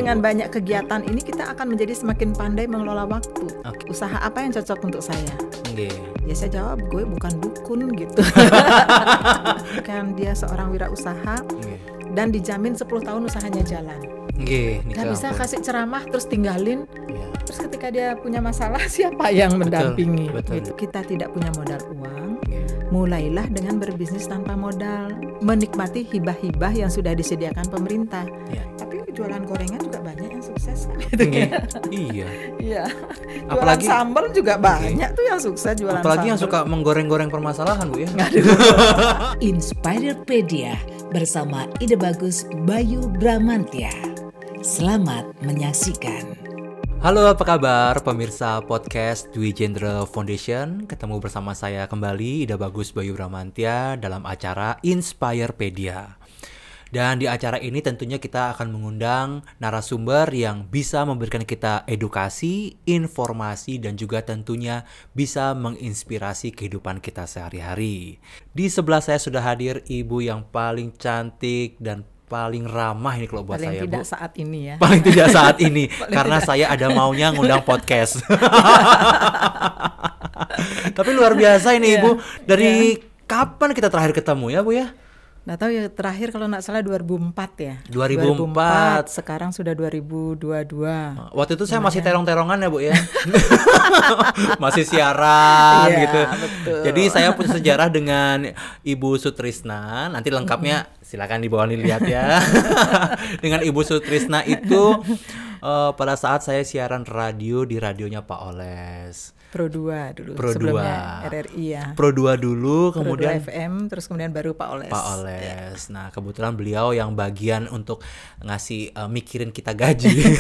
dengan banyak kegiatan ini kita akan menjadi semakin pandai mengelola waktu. Usaha apa yang cocok untuk saya? Ya saya jawab, gue bukan dukun gitu. Kan dia seorang wirausaha dan dijamin 10 tahun usahanya jalan. Gak bisa kasih ceramah terus tinggalin. Terus ketika dia punya masalah, siapa yang mendampingi? Betul. Gitu. Kita tidak punya modal uang, mulailah dengan berbisnis tanpa modal, menikmati hibah-hibah yang sudah disediakan pemerintah. Tapi jualan gorengan juga banyak yang sukses kan? Gitu. Iya. Jualan Apalagi sambal juga banyak tuh yang sukses jualan. Apalagi sambal. yang suka menggoreng-goreng permasalahan, Bu ya. Inspirepedia bersama Ide Bagus Bayu Bramantya. Selamat menyaksikan. Halo, apa kabar pemirsa podcast Dwi Jendra Foundation? Ketemu bersama saya kembali, Ida Bagus Bayu Bramantya, dalam acara Inspirepedia. Dan di acara ini tentunya kita akan mengundang narasumber yang bisa memberikan kita edukasi, informasi, dan juga tentunya bisa menginspirasi kehidupan kita sehari-hari. Di sebelah saya sudah hadir ibu yang paling cantik dan paling ramah ini kalau buat paling saya, tidak Bu. Saat ini ya. Paling tidak saat ini karena saya ada maunya ngundang podcast. Tapi luar biasa ini Ibu. Dari kapan kita terakhir ketemu ya, Bu ya? Nggak tahu ya, terakhir kalau nggak salah 2004 ya. 2004. Sekarang sudah 2022. Waktu itu saya masih terong-terongan ya, Bu ya. Masih siaran gitu. Betul. Jadi saya punya sejarah dengan Ibu Sutrisna. Nanti lengkapnya silakan di bawah dilihat ya. Dengan Ibu Sutrisna itu pada saat saya siaran radio di radionya Pak Oles. Pro 2 dulu, Pro sebelumnya 2. RRI ya. Pro 2 dulu, Pro kemudian 2 FM, terus kemudian baru Pak Oles. Pak Oles. Nah, kebetulan beliau yang bagian untuk ngasih mikirin kita gaji.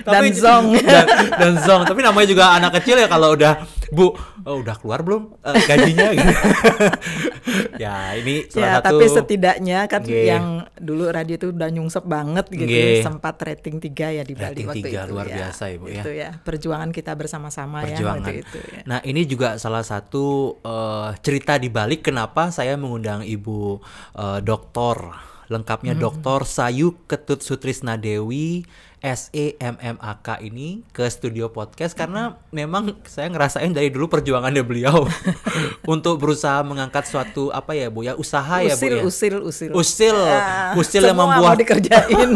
Dan zong. Dan zong. Tapi namanya juga anak kecil ya, kalau udah Bu, udah keluar belum gajinya gitu. Ya, ini salah satu. Tapi setidaknya kan yang dulu radio itu udah nyungsep banget gitu. Sempat rating 3 ya di Bali waktu itu. Luar biasa Ibu ya. Itu ya, perjuangan kita bersama-sama ya waktu itu ya. Nah, ini juga salah satu cerita di balik kenapa saya mengundang Ibu Doktor, lengkapnya Dr. Sayu Ketut Sutrisna Dewi SEMMAK ini ke studio podcast karena memang saya ngerasain dari dulu perjuangannya beliau untuk berusaha mengangkat suatu apa ya Bu ya, usaha ya Bu ya. Usil yang membuat dikerjain.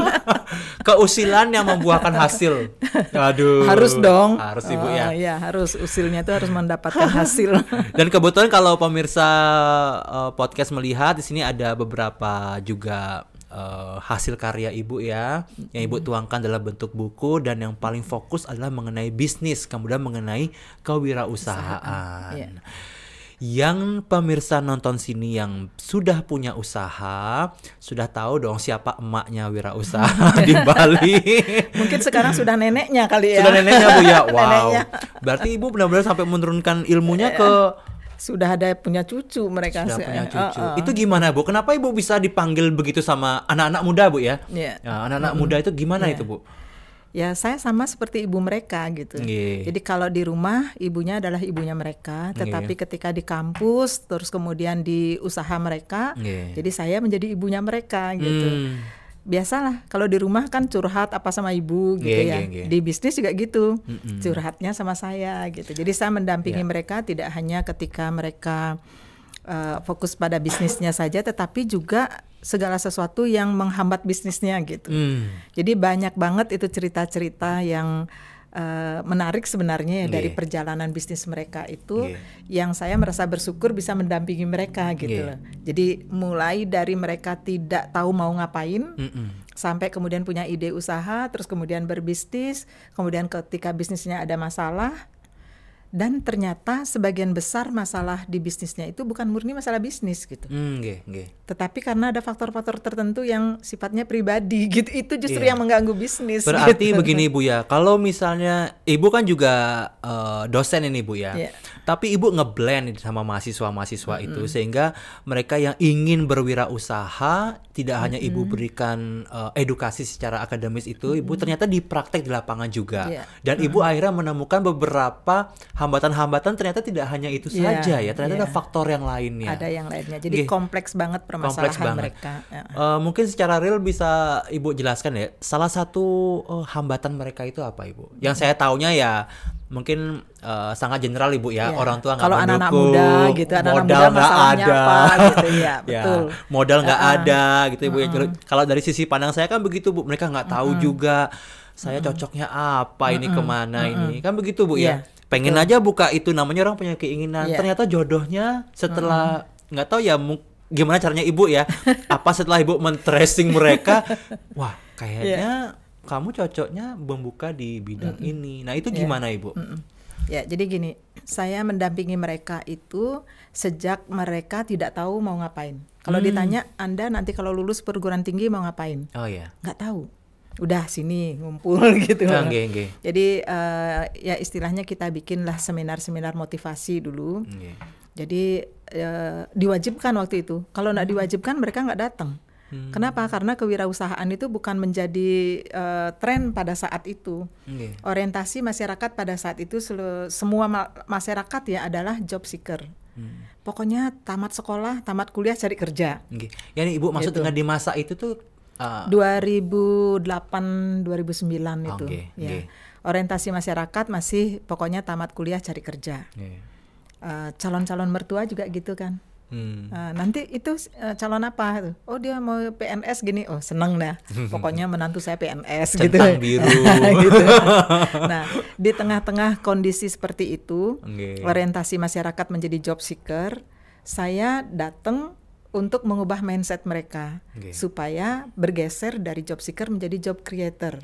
Keusilan yang membuahkan hasil. Aduh. Harus dong. Harus Ibu ya. Iya, harus. Usilnya itu harus mendapatkan hasil. Dan kebetulan kalau pemirsa podcast melihat di sini ada beberapa juga hasil karya Ibu ya, yang Ibu tuangkan dalam bentuk buku, dan yang paling fokus adalah mengenai bisnis, kemudian mengenai kewirausahaan. Yang pemirsa nonton sini yang sudah punya usaha, sudah tahu dong siapa emaknya wirausaha di Bali. Mungkin sekarang sudah neneknya kali ya. Sudah neneknya Bu ya. Wow. Neneknya. Berarti Ibu benar-benar sampai menurunkan ilmunya ke sudah ada punya cucu mereka. Sudah punya cucu. Itu gimana Bu? Kenapa Ibu bisa dipanggil begitu sama anak-anak muda Bu ya? Ya, anak-anak muda itu gimana itu Bu? Ya, saya sama seperti ibu mereka gitu. Jadi kalau di rumah ibunya adalah ibunya mereka, tetapi ketika di kampus terus kemudian di usaha mereka, jadi saya menjadi ibunya mereka gitu. Biasalah kalau di rumah kan curhat apa sama ibu gitu ya. Di bisnis juga gitu. Curhatnya sama saya gitu. Jadi saya mendampingi mereka tidak hanya ketika mereka fokus pada bisnisnya saja, tetapi juga segala sesuatu yang menghambat bisnisnya gitu. Jadi banyak banget itu cerita-cerita yang menarik sebenarnya ya dari perjalanan bisnis mereka itu, yang saya merasa bersyukur bisa mendampingi mereka gitu loh. Jadi mulai dari mereka tidak tahu mau ngapain, sampai kemudian punya ide usaha, terus kemudian berbisnis, kemudian ketika bisnisnya ada masalah. Dan ternyata sebagian besar masalah di bisnisnya itu bukan murni masalah bisnis gitu. Tetapi karena ada faktor-faktor tertentu yang sifatnya pribadi gitu, itu justru yang mengganggu bisnis. Berarti gitu. begini Bu ya, kalau misalnya Ibu kan juga dosen ini Bu ya, tapi Ibu ngeblend sama mahasiswa-mahasiswa itu sehingga mereka yang ingin berwirausaha tidak hanya Ibu berikan edukasi secara akademis itu, Ibu ternyata dipraktek di lapangan juga. Dan Ibu akhirnya menemukan beberapa hambatan-hambatan ternyata tidak hanya itu saja ya, ternyata ada faktor yang lainnya. Ada yang lainnya. Jadi kompleks banget permasalahan mereka. Mungkin secara real bisa Ibu jelaskan ya, salah satu hambatan mereka itu apa Ibu? Yang saya taunya ya mungkin sangat general Ibu ya, orang tua nggak mendukung, anak-anak muda gitu, modal nggak ada, apa, gitu, ya, betul. Modal nggak ada gitu Ibu. Kalau dari sisi pandang saya kan begitu Bu, mereka nggak tahu juga saya cocoknya apa ini kemana ini, kan begitu Bu ya. Pengen aja buka itu, namanya orang punya keinginan. Ternyata jodohnya setelah nggak tahu ya gimana caranya Ibu ya. Apa setelah Ibu men-tracing mereka, wah kayaknya kamu cocoknya membuka di bidang ini. Nah itu gimana Ibu? Ya jadi gini, saya mendampingi mereka itu sejak mereka tidak tahu mau ngapain. Kalau ditanya, Anda nanti kalau lulus perguruan tinggi mau ngapain? Oh ya. Nggak tahu. Udah sini ngumpul gitu. Jadi ya istilahnya kita bikinlah seminar-seminar motivasi dulu. Jadi diwajibkan waktu itu. Kalau nggak diwajibkan mereka nggak datang. Kenapa? Karena kewirausahaan itu bukan menjadi tren pada saat itu. Orientasi masyarakat pada saat itu semua masyarakat ya adalah job seeker. Pokoknya tamat sekolah, tamat kuliah cari kerja. Ya nih Ibu maksud dengan di masa itu tuh 2008 2009 itu. Orientasi masyarakat masih pokoknya tamat kuliah cari kerja. Calon-calon mertua juga gitu kan. Nanti itu calon apa? Oh dia mau PNS gini, oh seneng dah. Pokoknya menantu saya PNS gitu. Centang biru. Gitu. Nah di tengah-tengah kondisi seperti itu, orientasi masyarakat menjadi job seeker, saya datang untuk mengubah mindset mereka supaya bergeser dari job seeker menjadi job creator,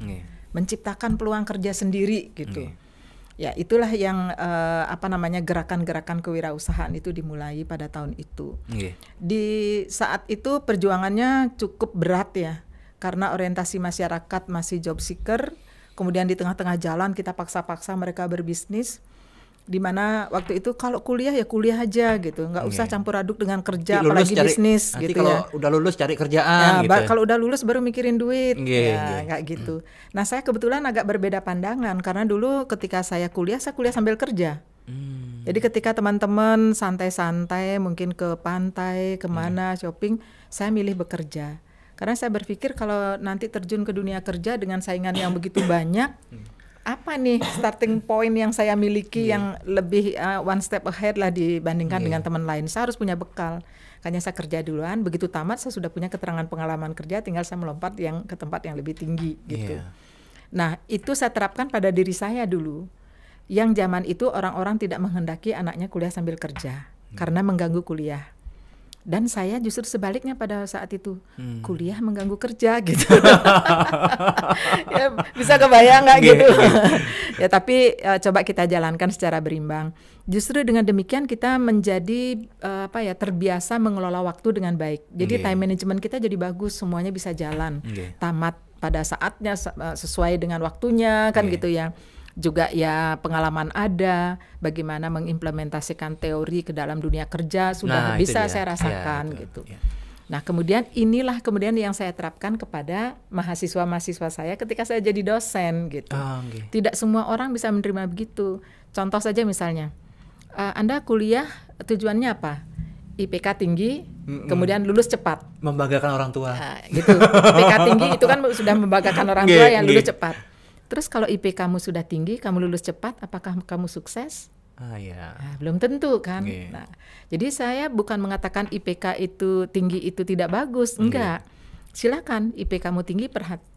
menciptakan peluang kerja sendiri gitu. Ya itulah yang gerakan-gerakan kewirausahaan itu dimulai pada tahun itu. Di saat itu perjuangannya cukup berat ya, karena orientasi masyarakat masih job seeker, kemudian di tengah-tengah jalan kita paksa-paksa mereka berbisnis. Di mana waktu itu kalau kuliah ya kuliah aja gitu, nggak usah campur aduk dengan kerja, apalagi bisnis nanti gitu kalau udah lulus cari kerjaan gitu. Kalau udah lulus baru mikirin duit, nggak gitu. Nah saya kebetulan agak berbeda pandangan karena dulu ketika saya kuliah sambil kerja. Jadi ketika teman-teman santai-santai mungkin ke pantai, kemana shopping, saya milih bekerja. Karena saya berpikir kalau nanti terjun ke dunia kerja dengan saingan yang begitu banyak, apa nih starting point yang saya miliki yang lebih one step ahead lah dibandingkan dengan teman lain. Saya harus punya bekal. Makanya saya kerja duluan, begitu tamat saya sudah punya keterangan pengalaman kerja, tinggal saya melompat ke tempat yang lebih tinggi gitu. Nah itu saya terapkan pada diri saya dulu. Yang zaman itu orang-orang tidak menghendaki anaknya kuliah sambil kerja karena mengganggu kuliah. Dan saya justru sebaliknya pada saat itu, kuliah mengganggu kerja gitu. Ya, bisa kebayang nggak gitu? Ya tapi coba kita jalankan secara berimbang. Justru dengan demikian kita menjadi terbiasa mengelola waktu dengan baik. Jadi time management kita jadi bagus, semuanya bisa jalan. Tamat pada saatnya sesuai dengan waktunya kan gitu ya. Juga ya pengalaman ada, bagaimana mengimplementasikan teori ke dalam dunia kerja sudah bisa saya rasakan gitu. Nah kemudian inilah yang saya terapkan kepada mahasiswa-mahasiswa saya ketika saya jadi dosen gitu. Tidak semua orang bisa menerima begitu. Contoh saja misalnya, Anda kuliah tujuannya apa? IPK tinggi, kemudian lulus cepat. Membanggakan orang tua. Gitu. IPK tinggi itu kan sudah membanggakan orang tua yang lulus cepat. Terus kalau IP kamu sudah tinggi, kamu lulus cepat, apakah kamu sukses? Nah, belum tentu kan. Nah, jadi saya bukan mengatakan IPK itu tinggi itu tidak bagus, enggak. Silakan IP kamu tinggi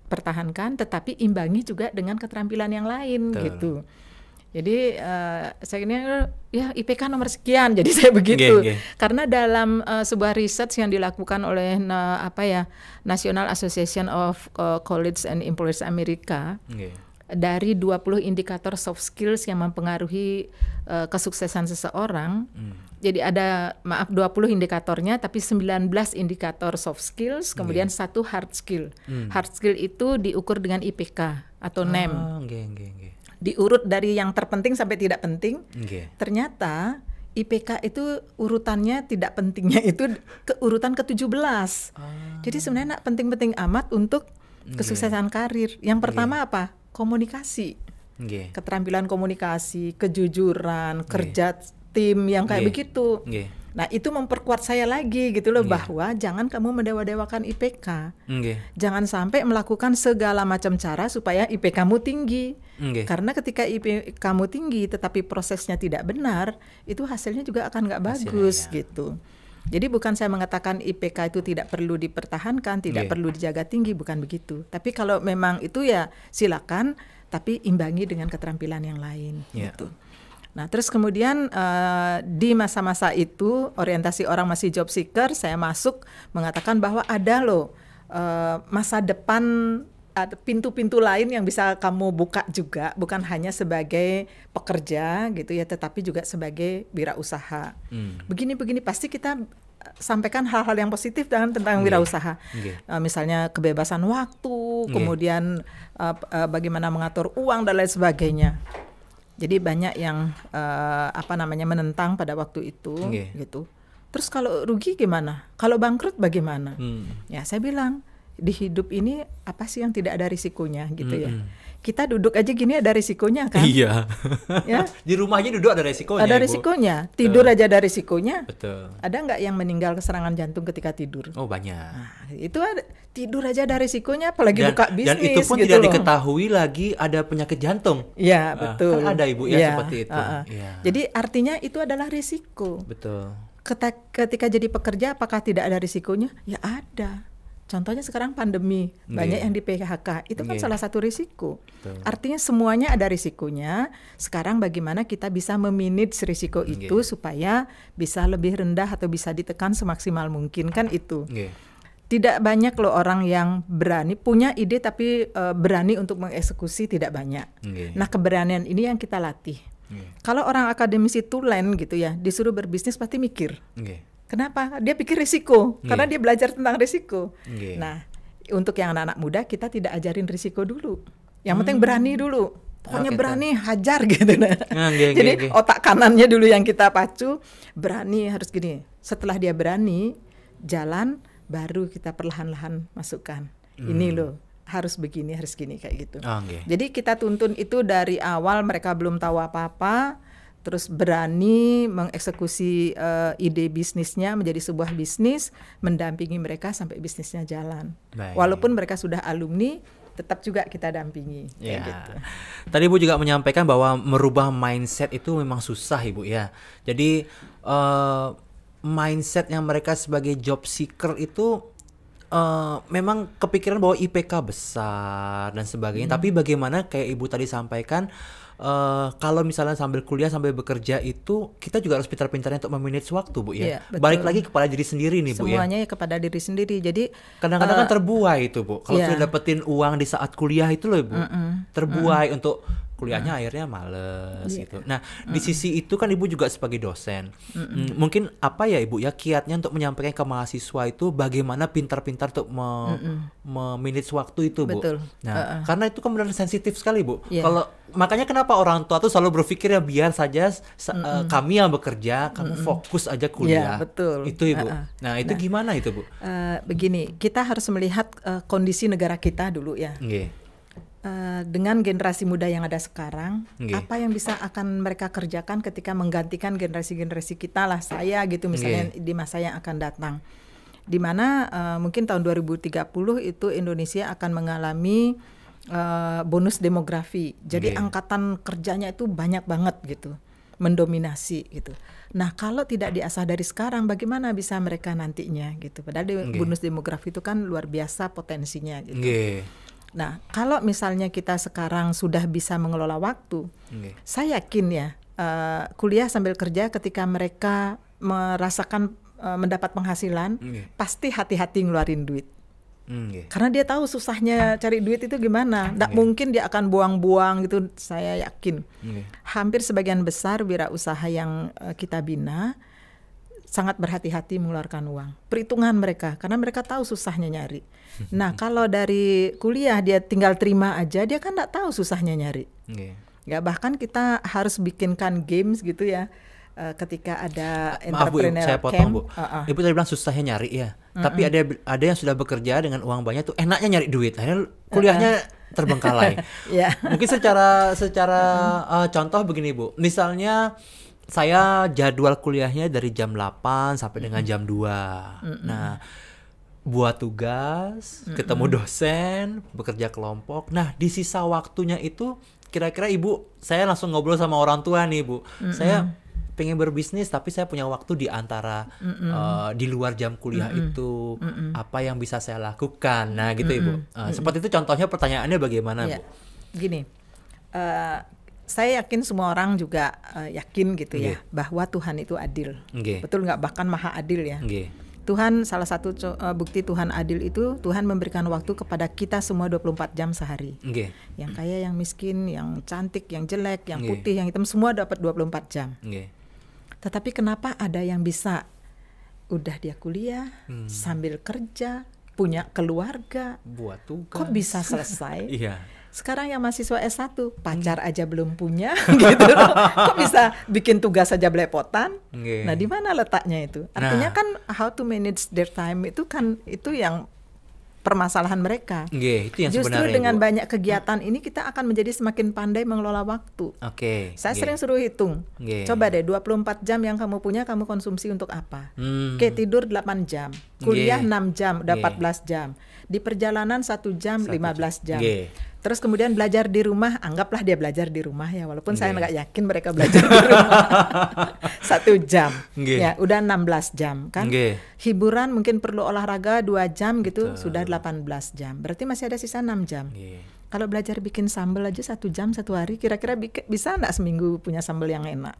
pertahankan, tetapi imbangi juga dengan keterampilan yang lain gitu. Jadi saya ini ya IPK nomor sekian, jadi saya begitu. Karena dalam sebuah riset yang dilakukan oleh National Association of College and Employers Amerika, dari 20 indikator soft skills yang mempengaruhi kesuksesan seseorang. Jadi ada 20 indikatornya, tapi 19 indikator soft skills, kemudian satu hard skill. Hard skill itu diukur dengan IPK atau NEM. Diurut dari yang terpenting sampai tidak penting. Ternyata IPK itu urutannya tidak pentingnya itu urutan ke-17. Jadi sebenarnya nggak penting-penting amat untuk kesuksesan karir. Yang pertama apa? Komunikasi. keterampilan komunikasi, kejujuran, kerja tim yang kayak begitu. Nah itu memperkuat saya lagi gitu loh, bahwa jangan kamu mendewa-dewakan IPK. Jangan sampai melakukan segala macam cara supaya IPK kamu tinggi. Karena ketika IPK kamu tinggi tetapi prosesnya tidak benar, itu hasilnya juga akan nggak bagus gitu. Jadi bukan saya mengatakan IPK itu tidak perlu dipertahankan, tidak perlu dijaga tinggi, bukan begitu. Tapi kalau memang itu ya silakan, tapi imbangi dengan keterampilan yang lain gitu. Nah terus kemudian di masa-masa itu orientasi orang masih job seeker, saya masuk mengatakan bahwa ada loh masa depan, ada pintu-pintu lain yang bisa kamu buka juga, bukan hanya sebagai pekerja gitu ya, tetapi juga sebagai wirausaha. Begini-begini pasti kita sampaikan hal-hal yang positif tentang wirausaha. Misalnya kebebasan waktu, kemudian bagaimana mengatur uang dan lain sebagainya. Jadi banyak yang menentang pada waktu itu gitu. Terus kalau rugi gimana? Kalau bangkrut bagaimana? Ya saya bilang di hidup ini apa sih yang tidak ada risikonya gitu ya. Kita duduk aja gini ada risikonya kan? Iya. Ya? Di rumah aja duduk ada risikonya. Ada risikonya. Tidur aja ada risikonya. Betul. Ada nggak yang meninggal serangan jantung ketika tidur? Oh banyak. Nah, itu ada, tidur aja ada risikonya, apalagi buka bisnis. Dan itu pun gitu tidak loh. Diketahui lagi ada penyakit jantung. Iya betul. Kan ada ibu ya seperti itu. Jadi artinya itu adalah risiko. Betul. Ketika jadi pekerja apakah tidak ada risikonya? Ya ada. Contohnya sekarang pandemi, banyak yang di PHK, itu kan salah satu risiko. Artinya semuanya ada risikonya. Sekarang bagaimana kita bisa memanage risiko itu supaya bisa lebih rendah atau bisa ditekan semaksimal mungkin, kan itu. Tidak banyak loh orang yang berani, punya ide tapi berani untuk mengeksekusi, tidak banyak. Nah keberanian ini yang kita latih. Kalau orang akademisi tulen gitu ya, disuruh berbisnis pasti mikir. Kenapa? Dia pikir risiko, karena dia belajar tentang risiko. Nah, untuk yang anak-anak muda kita tidak ajarin risiko dulu. Yang penting berani dulu. Pokoknya berani, hajar gitu. Jadi otak kanannya dulu yang kita pacu, berani harus gini. Setelah dia berani jalan, baru kita perlahan-lahan masukkan. Ini loh, harus begini, harus gini kayak gitu. Jadi kita tuntun itu dari awal mereka belum tahu apa-apa. Terus berani mengeksekusi ide bisnisnya menjadi sebuah bisnis, mendampingi mereka sampai bisnisnya jalan. Walaupun mereka sudah alumni, tetap juga kita dampingi. Gitu. Tadi Ibu juga menyampaikan bahwa merubah mindset itu memang susah Ibu ya. Jadi mindset yang mereka sebagai job seeker itu memang kepikiran bahwa IPK besar dan sebagainya. Tapi bagaimana kayak Ibu tadi sampaikan, kalau misalnya sambil kuliah sambil bekerja itu kita juga harus pintar-pintarnya untuk memanage waktu Bu ya. Balik lagi kepada diri sendiri nih Bu ya. Semuanya kepada diri sendiri. Jadi kadang-kadang kan terbuai itu Bu. Kalau sudah dapetin uang di saat kuliah itu loh Ibu. Terbuai untuk kuliahnya akhirnya males gitu. Nah di sisi itu kan Ibu juga sebagai dosen. Mungkin apa ya Ibu ya kiatnya untuk menyampaikan ke mahasiswa itu bagaimana pintar-pintar untuk memanage waktu itu Bu. Betul. Nah karena itu kan benar sensitif sekali Bu. Kalau makanya kenapa orang tua tuh selalu berpikir ya biar saja kami yang bekerja, kamu fokus aja kuliah. Betul. Itu Ibu. Nah itu gimana itu Bu? Begini, kita harus melihat kondisi negara kita dulu ya. Dengan generasi muda yang ada sekarang, apa yang bisa akan mereka kerjakan ketika menggantikan generasi-generasi kita lah, saya gitu misalnya di masa yang akan datang. Di mana mungkin tahun 2030 itu Indonesia akan mengalami bonus demografi. Jadi angkatan kerjanya itu banyak banget gitu, mendominasi gitu. Nah kalau tidak diasah dari sekarang, bagaimana bisa mereka nantinya gitu? Padahal bonus demografi itu kan luar biasa potensinya gitu. Nah kalau misalnya kita sekarang sudah bisa mengelola waktu, saya yakin ya kuliah sambil kerja ketika mereka merasakan mendapat penghasilan, pasti hati-hati ngeluarin duit. Karena dia tahu susahnya cari duit itu gimana. Nggak mungkin dia akan buang-buang gitu, saya yakin. Hampir sebagian besar wirausaha yang kita bina sangat berhati-hati mengeluarkan uang. Perhitungan mereka, karena mereka tahu susahnya nyari. Nah kalau dari kuliah dia tinggal terima aja, dia kan nggak tahu susahnya nyari. Ya bahkan kita harus bikinkan games gitu ya. Ketika ada entrepreneur saya potong Bu. Ibu tadi bilang susahnya nyari ya. Tapi ada yang sudah bekerja dengan uang banyak tuh enaknya nyari duit. Akhirnya kuliahnya terbengkalai. Mungkin secara contoh begini Bu, misalnya saya jadwal kuliahnya dari jam 8 sampai dengan jam 2. Nah, buat tugas, ketemu dosen, bekerja kelompok. Nah, di sisa waktunya itu kira-kira Ibu, saya langsung ngobrol sama orang tua nih Bu. Saya pengen berbisnis tapi saya punya waktu di antara di luar jam kuliah itu, apa yang bisa saya lakukan. Nah, gitu Ibu. Seperti itu contohnya, pertanyaannya bagaimana Bu? Gini, saya yakin semua orang juga yakin gitu ya, bahwa Tuhan itu adil. Betul nggak? Bahkan maha adil ya. Tuhan, salah satu bukti Tuhan adil itu, Tuhan memberikan waktu kepada kita semua 24 jam sehari. Yang kaya, yang miskin, yang cantik, yang jelek, yang putih, yang hitam, semua dapat 24 jam. Tetapi kenapa ada yang bisa udah dia kuliah, sambil kerja, punya keluarga, buat tugas, kok bisa selesai? Sekarang yang mahasiswa S1, pacar aja belum punya gitu loh. Kok bisa bikin tugas saja belepotan? Nah, di mana letaknya itu? Artinya kan how to manage their time itu kan itu yang permasalahan mereka. Itu yang justru sebenarnya, dengan Bu, banyak kegiatan ini kita akan menjadi semakin pandai mengelola waktu. Saya sering suruh hitung. Coba deh 24 jam yang kamu punya kamu konsumsi untuk apa? Tidur 8 jam, kuliah 6 jam, udah 14 jam. Di perjalanan 1 jam, 15 jam. Terus kemudian belajar di rumah, anggaplah dia belajar di rumah ya, walaupun saya nggak yakin mereka belajar di rumah. 1 jam, ya udah 16 jam kan. Hiburan mungkin perlu olahraga 2 jam gitu, sudah 18 jam. Berarti masih ada sisa 6 jam. Kalau belajar bikin sambal aja 1 jam 1 hari, kira-kira bisa nggak seminggu punya sambal yang enak?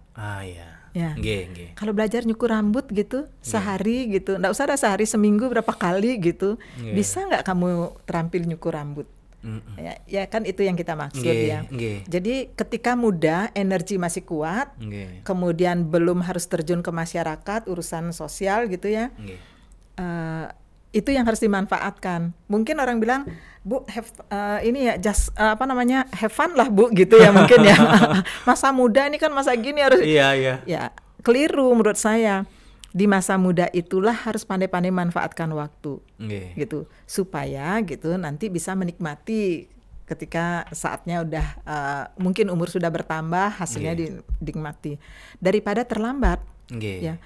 Kalau belajar nyukur rambut gitu sehari gitu, nggak usah ada sehari, seminggu berapa kali gitu, bisa nggak kamu terampil nyukur rambut? Ya kan itu yang kita maksud ya. Jadi ketika muda, energi masih kuat, kemudian belum harus terjun ke masyarakat, urusan sosial gitu ya. Itu yang harus dimanfaatkan. Mungkin orang bilang, Bu, have fun lah Bu gitu ya mungkin ya. Masa muda ini kan masa gini harus. Ya, keliru menurut saya. Di masa muda itulah harus pandai-pandai manfaatkan waktu, gitu, supaya gitu nanti bisa menikmati ketika saatnya udah mungkin umur sudah bertambah, hasilnya dinikmati daripada terlambat. Ya,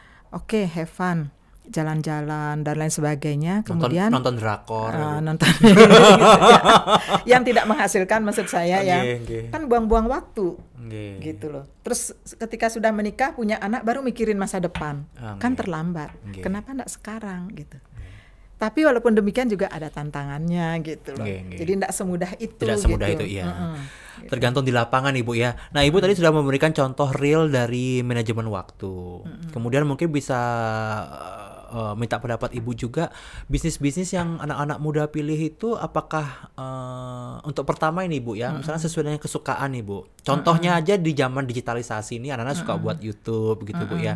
have fun, jalan-jalan dan lain sebagainya, kemudian nonton drakor, nonton gitu, ya. Yang tidak menghasilkan maksud saya kan buang-buang waktu. Gitu loh. Terus ketika sudah menikah punya anak baru mikirin masa depan, kan terlambat. Kenapa enggak sekarang gitu? Tapi walaupun demikian juga ada tantangannya gitu loh. Jadi enggak semudah itu. Tidak semudah itu ya. Tergantung di lapangan Ibu ya. Nah, Ibu tadi sudah memberikan contoh real dari manajemen waktu. Kemudian mungkin bisa minta pendapat Ibu juga, bisnis-bisnis yang anak-anak muda pilih itu apakah untuk pertama ini Bu ya, misalnya sesuai dengan kesukaan Ibu. Contohnya aja di zaman digitalisasi ini anak-anak suka buat YouTube gitu Bu ya.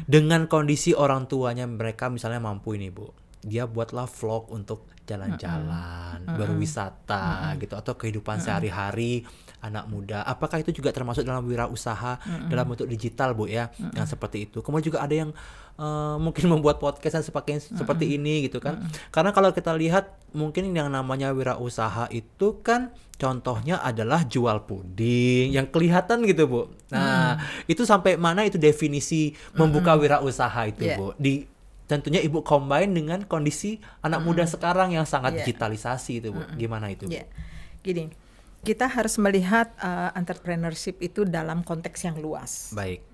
Dengan kondisi orang tuanya mereka misalnya mampu ini Bu, dia buatlah vlog untuk jalan-jalan, berwisata gitu, atau kehidupan sehari-hari anak muda. Apakah itu juga termasuk dalam wirausaha dalam bentuk digital Bu ya, yang seperti itu. Kemudian juga ada yang mungkin membuat podcast yang seperti ini gitu kan. Karena kalau kita lihat mungkin yang namanya wirausaha itu kan contohnya adalah jual puding yang kelihatan gitu Bu. Nah, itu sampai mana itu definisi membuka wirausaha itu Bu? Tentunya Ibu combine dengan kondisi anak muda sekarang yang sangat digitalisasi itu Bu. Gimana itu Bu? Gini, kita harus melihat entrepreneurship itu dalam konteks yang luas. Baik.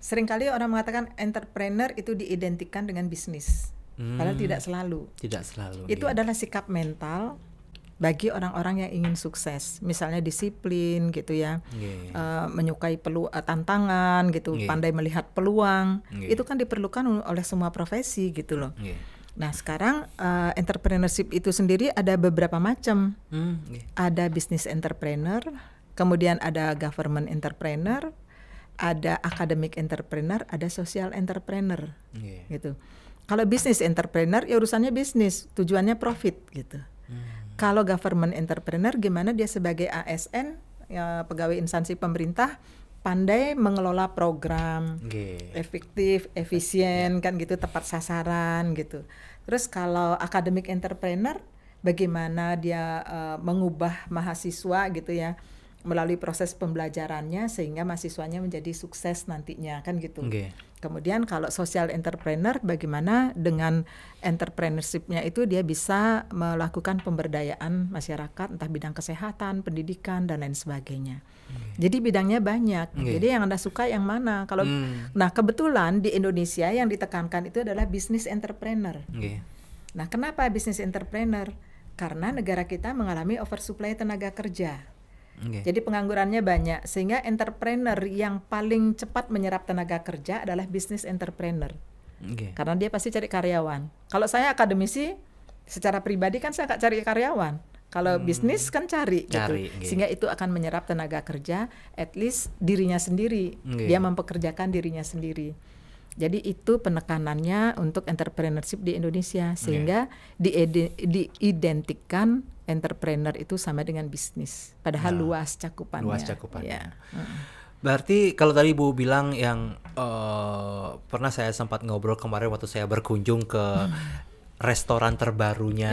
Seringkali orang mengatakan entrepreneur itu diidentikan dengan bisnis. Padahal tidak selalu. Tidak selalu. Itu adalah sikap mental bagi orang-orang yang ingin sukses, misalnya disiplin gitu ya, menyukai tantangan gitu, pandai melihat peluang, itu kan diperlukan oleh semua profesi gitu loh. Nah sekarang entrepreneurship itu sendiri ada beberapa macam, ada business entrepreneur, kemudian ada government entrepreneur, ada academic entrepreneur, ada social entrepreneur, gitu. Kalau business entrepreneur ya urusannya bisnis, tujuannya profit gitu. Kalau government entrepreneur gimana dia sebagai ASN, ya, pegawai instansi pemerintah, pandai mengelola program, efektif, efisien kan gitu, tepat sasaran gitu. Terus kalau academic entrepreneur bagaimana dia mengubah mahasiswa gitu ya melalui proses pembelajarannya sehingga mahasiswanya menjadi sukses nantinya kan gitu. Kemudian kalau social entrepreneur, bagaimana dengan entrepreneurship-nya itu dia bisa melakukan pemberdayaan masyarakat, entah bidang kesehatan, pendidikan dan lain sebagainya. Jadi bidangnya banyak. Jadi yang Anda suka yang mana? Kalau nah kebetulan di Indonesia yang ditekankan itu adalah business entrepreneur. Nah, kenapa business entrepreneur? Karena negara kita mengalami oversupply tenaga kerja. Jadi penganggurannya banyak, sehingga entrepreneur yang paling cepat menyerap tenaga kerja adalah business entrepreneur. Karena dia pasti cari karyawan. Kalau saya akademisi, secara pribadi kan saya nggak cari karyawan. Kalau bisnis kan cari gitu. Sehingga itu akan menyerap tenaga kerja, at least dirinya sendiri. Dia mempekerjakan dirinya sendiri. Jadi itu penekanannya untuk entrepreneurship di Indonesia, sehingga diidentikan entrepreneur itu sama dengan bisnis, padahal luas cakupannya. Luas cakupannya. Ya. Berarti kalau tadi Ibu bilang yang pernah saya sempat ngobrol kemarin waktu saya berkunjung ke restoran terbarunya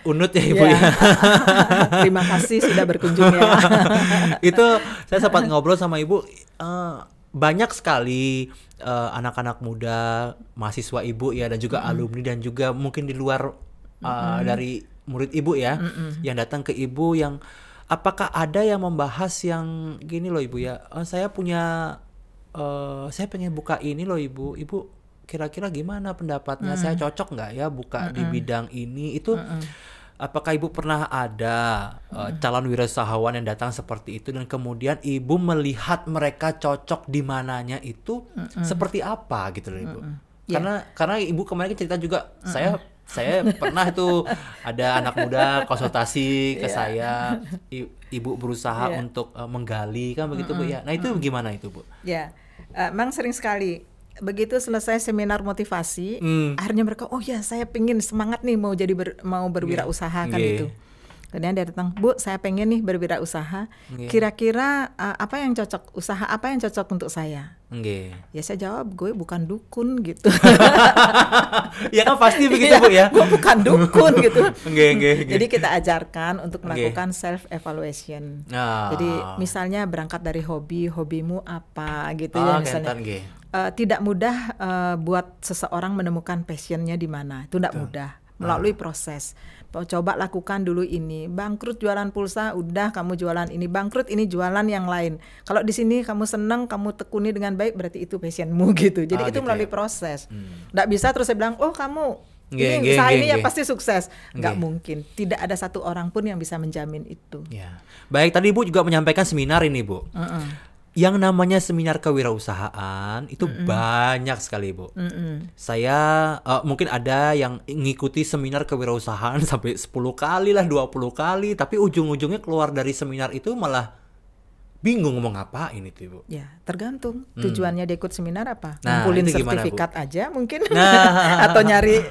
Unut ya Ibu ya. Terima kasih sudah berkunjung ya. Itu saya sempat ngobrol sama Ibu. Banyak sekali anak-anak muda, mahasiswa Ibu ya, dan juga alumni dan juga mungkin di luar dari murid Ibu ya, yang datang ke Ibu yang apakah ada yang membahas yang gini loh Ibu ya, saya pengen buka ini loh Ibu, kira-kira gimana pendapatnya, saya cocok nggak ya buka di bidang ini, itu apakah Ibu pernah ada calon wirausahawan yang datang seperti itu dan kemudian Ibu melihat mereka cocok di mananya itu seperti apa gitu loh Ibu? Karena Ibu kemarin cerita juga saya pernah itu ada anak muda konsultasi ke saya, Ibu berusaha untuk menggali kan begitu Bu ya. Nah itu gimana itu Bu? Ya, memang sering sekali. Begitu selesai seminar motivasi, akhirnya mereka, oh ya saya pengen semangat nih mau berwirausaha kan gitu. Kemudian dia datang, Bu saya pengen nih berwirausaha, kira-kira apa yang cocok, usaha apa yang cocok untuk saya? Ya saya jawab, gue bukan dukun gitu. Ya kan pasti begitu Bu ya. Gue bukan dukun gitu. Jadi kita ajarkan untuk melakukan self evaluation. Jadi misalnya berangkat dari hobimu apa gitu ya misalnya. Tidak mudah buat seseorang menemukan passionnya di mana. Itu tidak mudah melalui proses. Coba lakukan dulu ini. Bangkrut jualan pulsa, udah kamu jualan ini. Bangkrut ini jualan yang lain. Kalau di sini kamu senang, kamu tekuni dengan baik, berarti itu passionmu gitu. Jadi itu melalui proses. Nggak bisa terus saya bilang, oh kamu ini usaha ini ya pasti sukses. Nggak mungkin. Tidak ada satu orang pun yang bisa menjamin itu. Baik, tadi Ibu juga menyampaikan seminar ini Bu. Yang namanya seminar kewirausahaan itu banyak sekali Bu. Saya mungkin ada yang ngikuti seminar kewirausahaan sampai 10 kali lah, 20 kali, tapi ujung-ujungnya keluar dari seminar itu malah bingung mau ngapain itu Ibu. Ya, tergantung tujuannya dia ikut seminar apa. Ngumpulin sertifikat gimana, aja mungkin. Atau nyari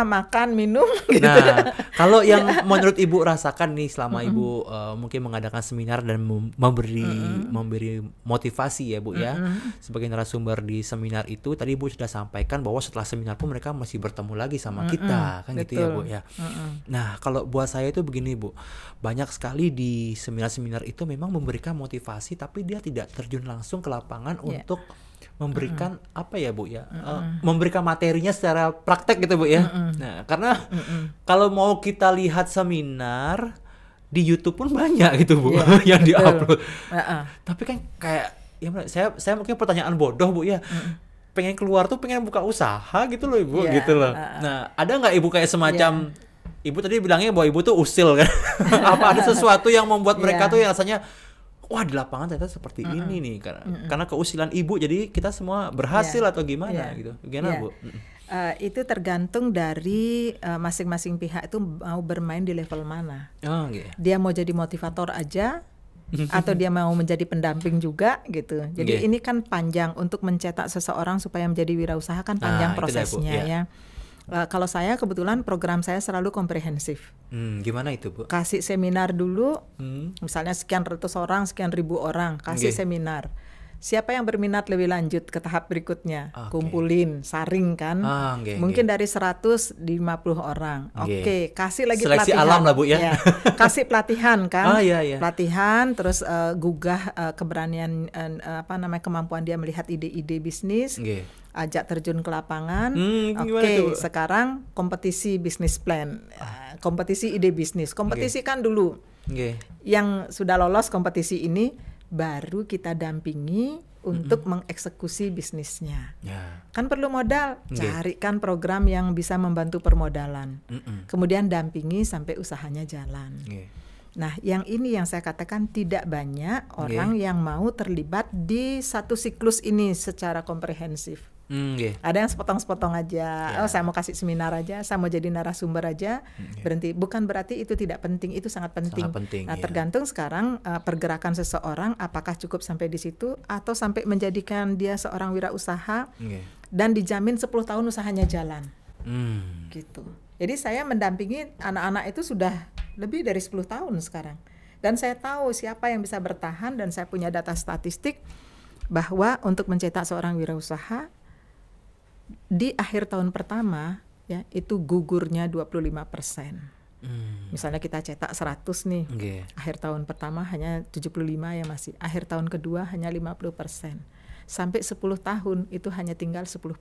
makan, minum gitu. Nah, kalau yang menurut Ibu rasakan nih selama Ibu mungkin mengadakan seminar dan memberi motivasi ya Bu ya, sebagai narasumber di seminar itu, tadi Ibu sudah sampaikan bahwa setelah seminar pun mereka masih bertemu lagi sama kita kan gitu ya Bu ya. Nah, kalau buat saya itu begini Bu, banyak sekali di seminar-seminar itu memang memberikan motivasi tapi dia tidak terjun langsung ke lapangan untuk memberikan apa ya Bu ya, memberikan materinya secara praktek gitu Bu ya. Nah karena kalau mau kita lihat seminar di YouTube pun banyak gitu Bu yang diupload. Tapi kan kayak ya saya mungkin pertanyaan bodoh Bu ya. Pengen keluar tuh pengen buka usaha gitu loh Ibu gitu loh. Nah ada nggak Ibu kayak semacam Ibu tadi bilangnya bahwa Ibu tuh usil kan? Apa ada sesuatu yang membuat mereka tuh rasanya wah di lapangan ternyata seperti ini nih karena keusilan Ibu jadi kita semua berhasil atau gimana gitu. Gimana Bu? Itu tergantung dari masing-masing pihak itu mau bermain di level mana. Dia mau jadi motivator aja atau dia mau menjadi pendamping juga gitu. Jadi ini kan panjang untuk mencetak seseorang supaya menjadi wirausaha kan panjang prosesnya ya. Kalau saya kebetulan program saya selalu komprehensif. Gimana itu Bu? Kasih seminar dulu, misalnya sekian ratus orang, sekian ribu orang, kasih seminar. siapa yang berminat lebih lanjut ke tahap berikutnya, kumpulin, saring kan, mungkin dari 150 orang, kasih lagi seleksi pelatihan, alam lah Bu ya, kasih pelatihan kan, pelatihan, terus gugah keberanian, kemampuan dia melihat ide-ide bisnis, ajak terjun ke lapangan, sekarang kompetisi bisnis plan, kompetisi ide bisnis, kompetisikan dulu, yang sudah lolos kompetisi ini, baru kita dampingi untuk mengeksekusi bisnisnya. Kan perlu modal, carikan program yang bisa membantu permodalan. Kemudian dampingi sampai usahanya jalan. Nah, yang ini yang saya katakan tidak banyak orang yang mau terlibat di satu siklus ini secara komprehensif. Ada yang sepotong-sepotong aja, saya mau kasih seminar aja, saya mau jadi narasumber aja, berhenti. Bukan berarti itu tidak penting, itu sangat penting. Nah, tergantung sekarang pergerakan seseorang, apakah cukup sampai di situ atau sampai menjadikan dia seorang wirausaha dan dijamin 10 tahun usahanya jalan. Gitu. Jadi saya mendampingi anak-anak itu sudah lebih dari 10 tahun sekarang. Dan saya tahu siapa yang bisa bertahan, dan saya punya data statistik bahwa untuk mencetak seorang wirausaha di akhir tahun pertama ya itu gugurnya 25%. Misalnya kita cetak 100 nih, akhir tahun pertama hanya 75 ya masih, akhir tahun kedua hanya 50%. Sampai 10 tahun itu hanya tinggal 10%.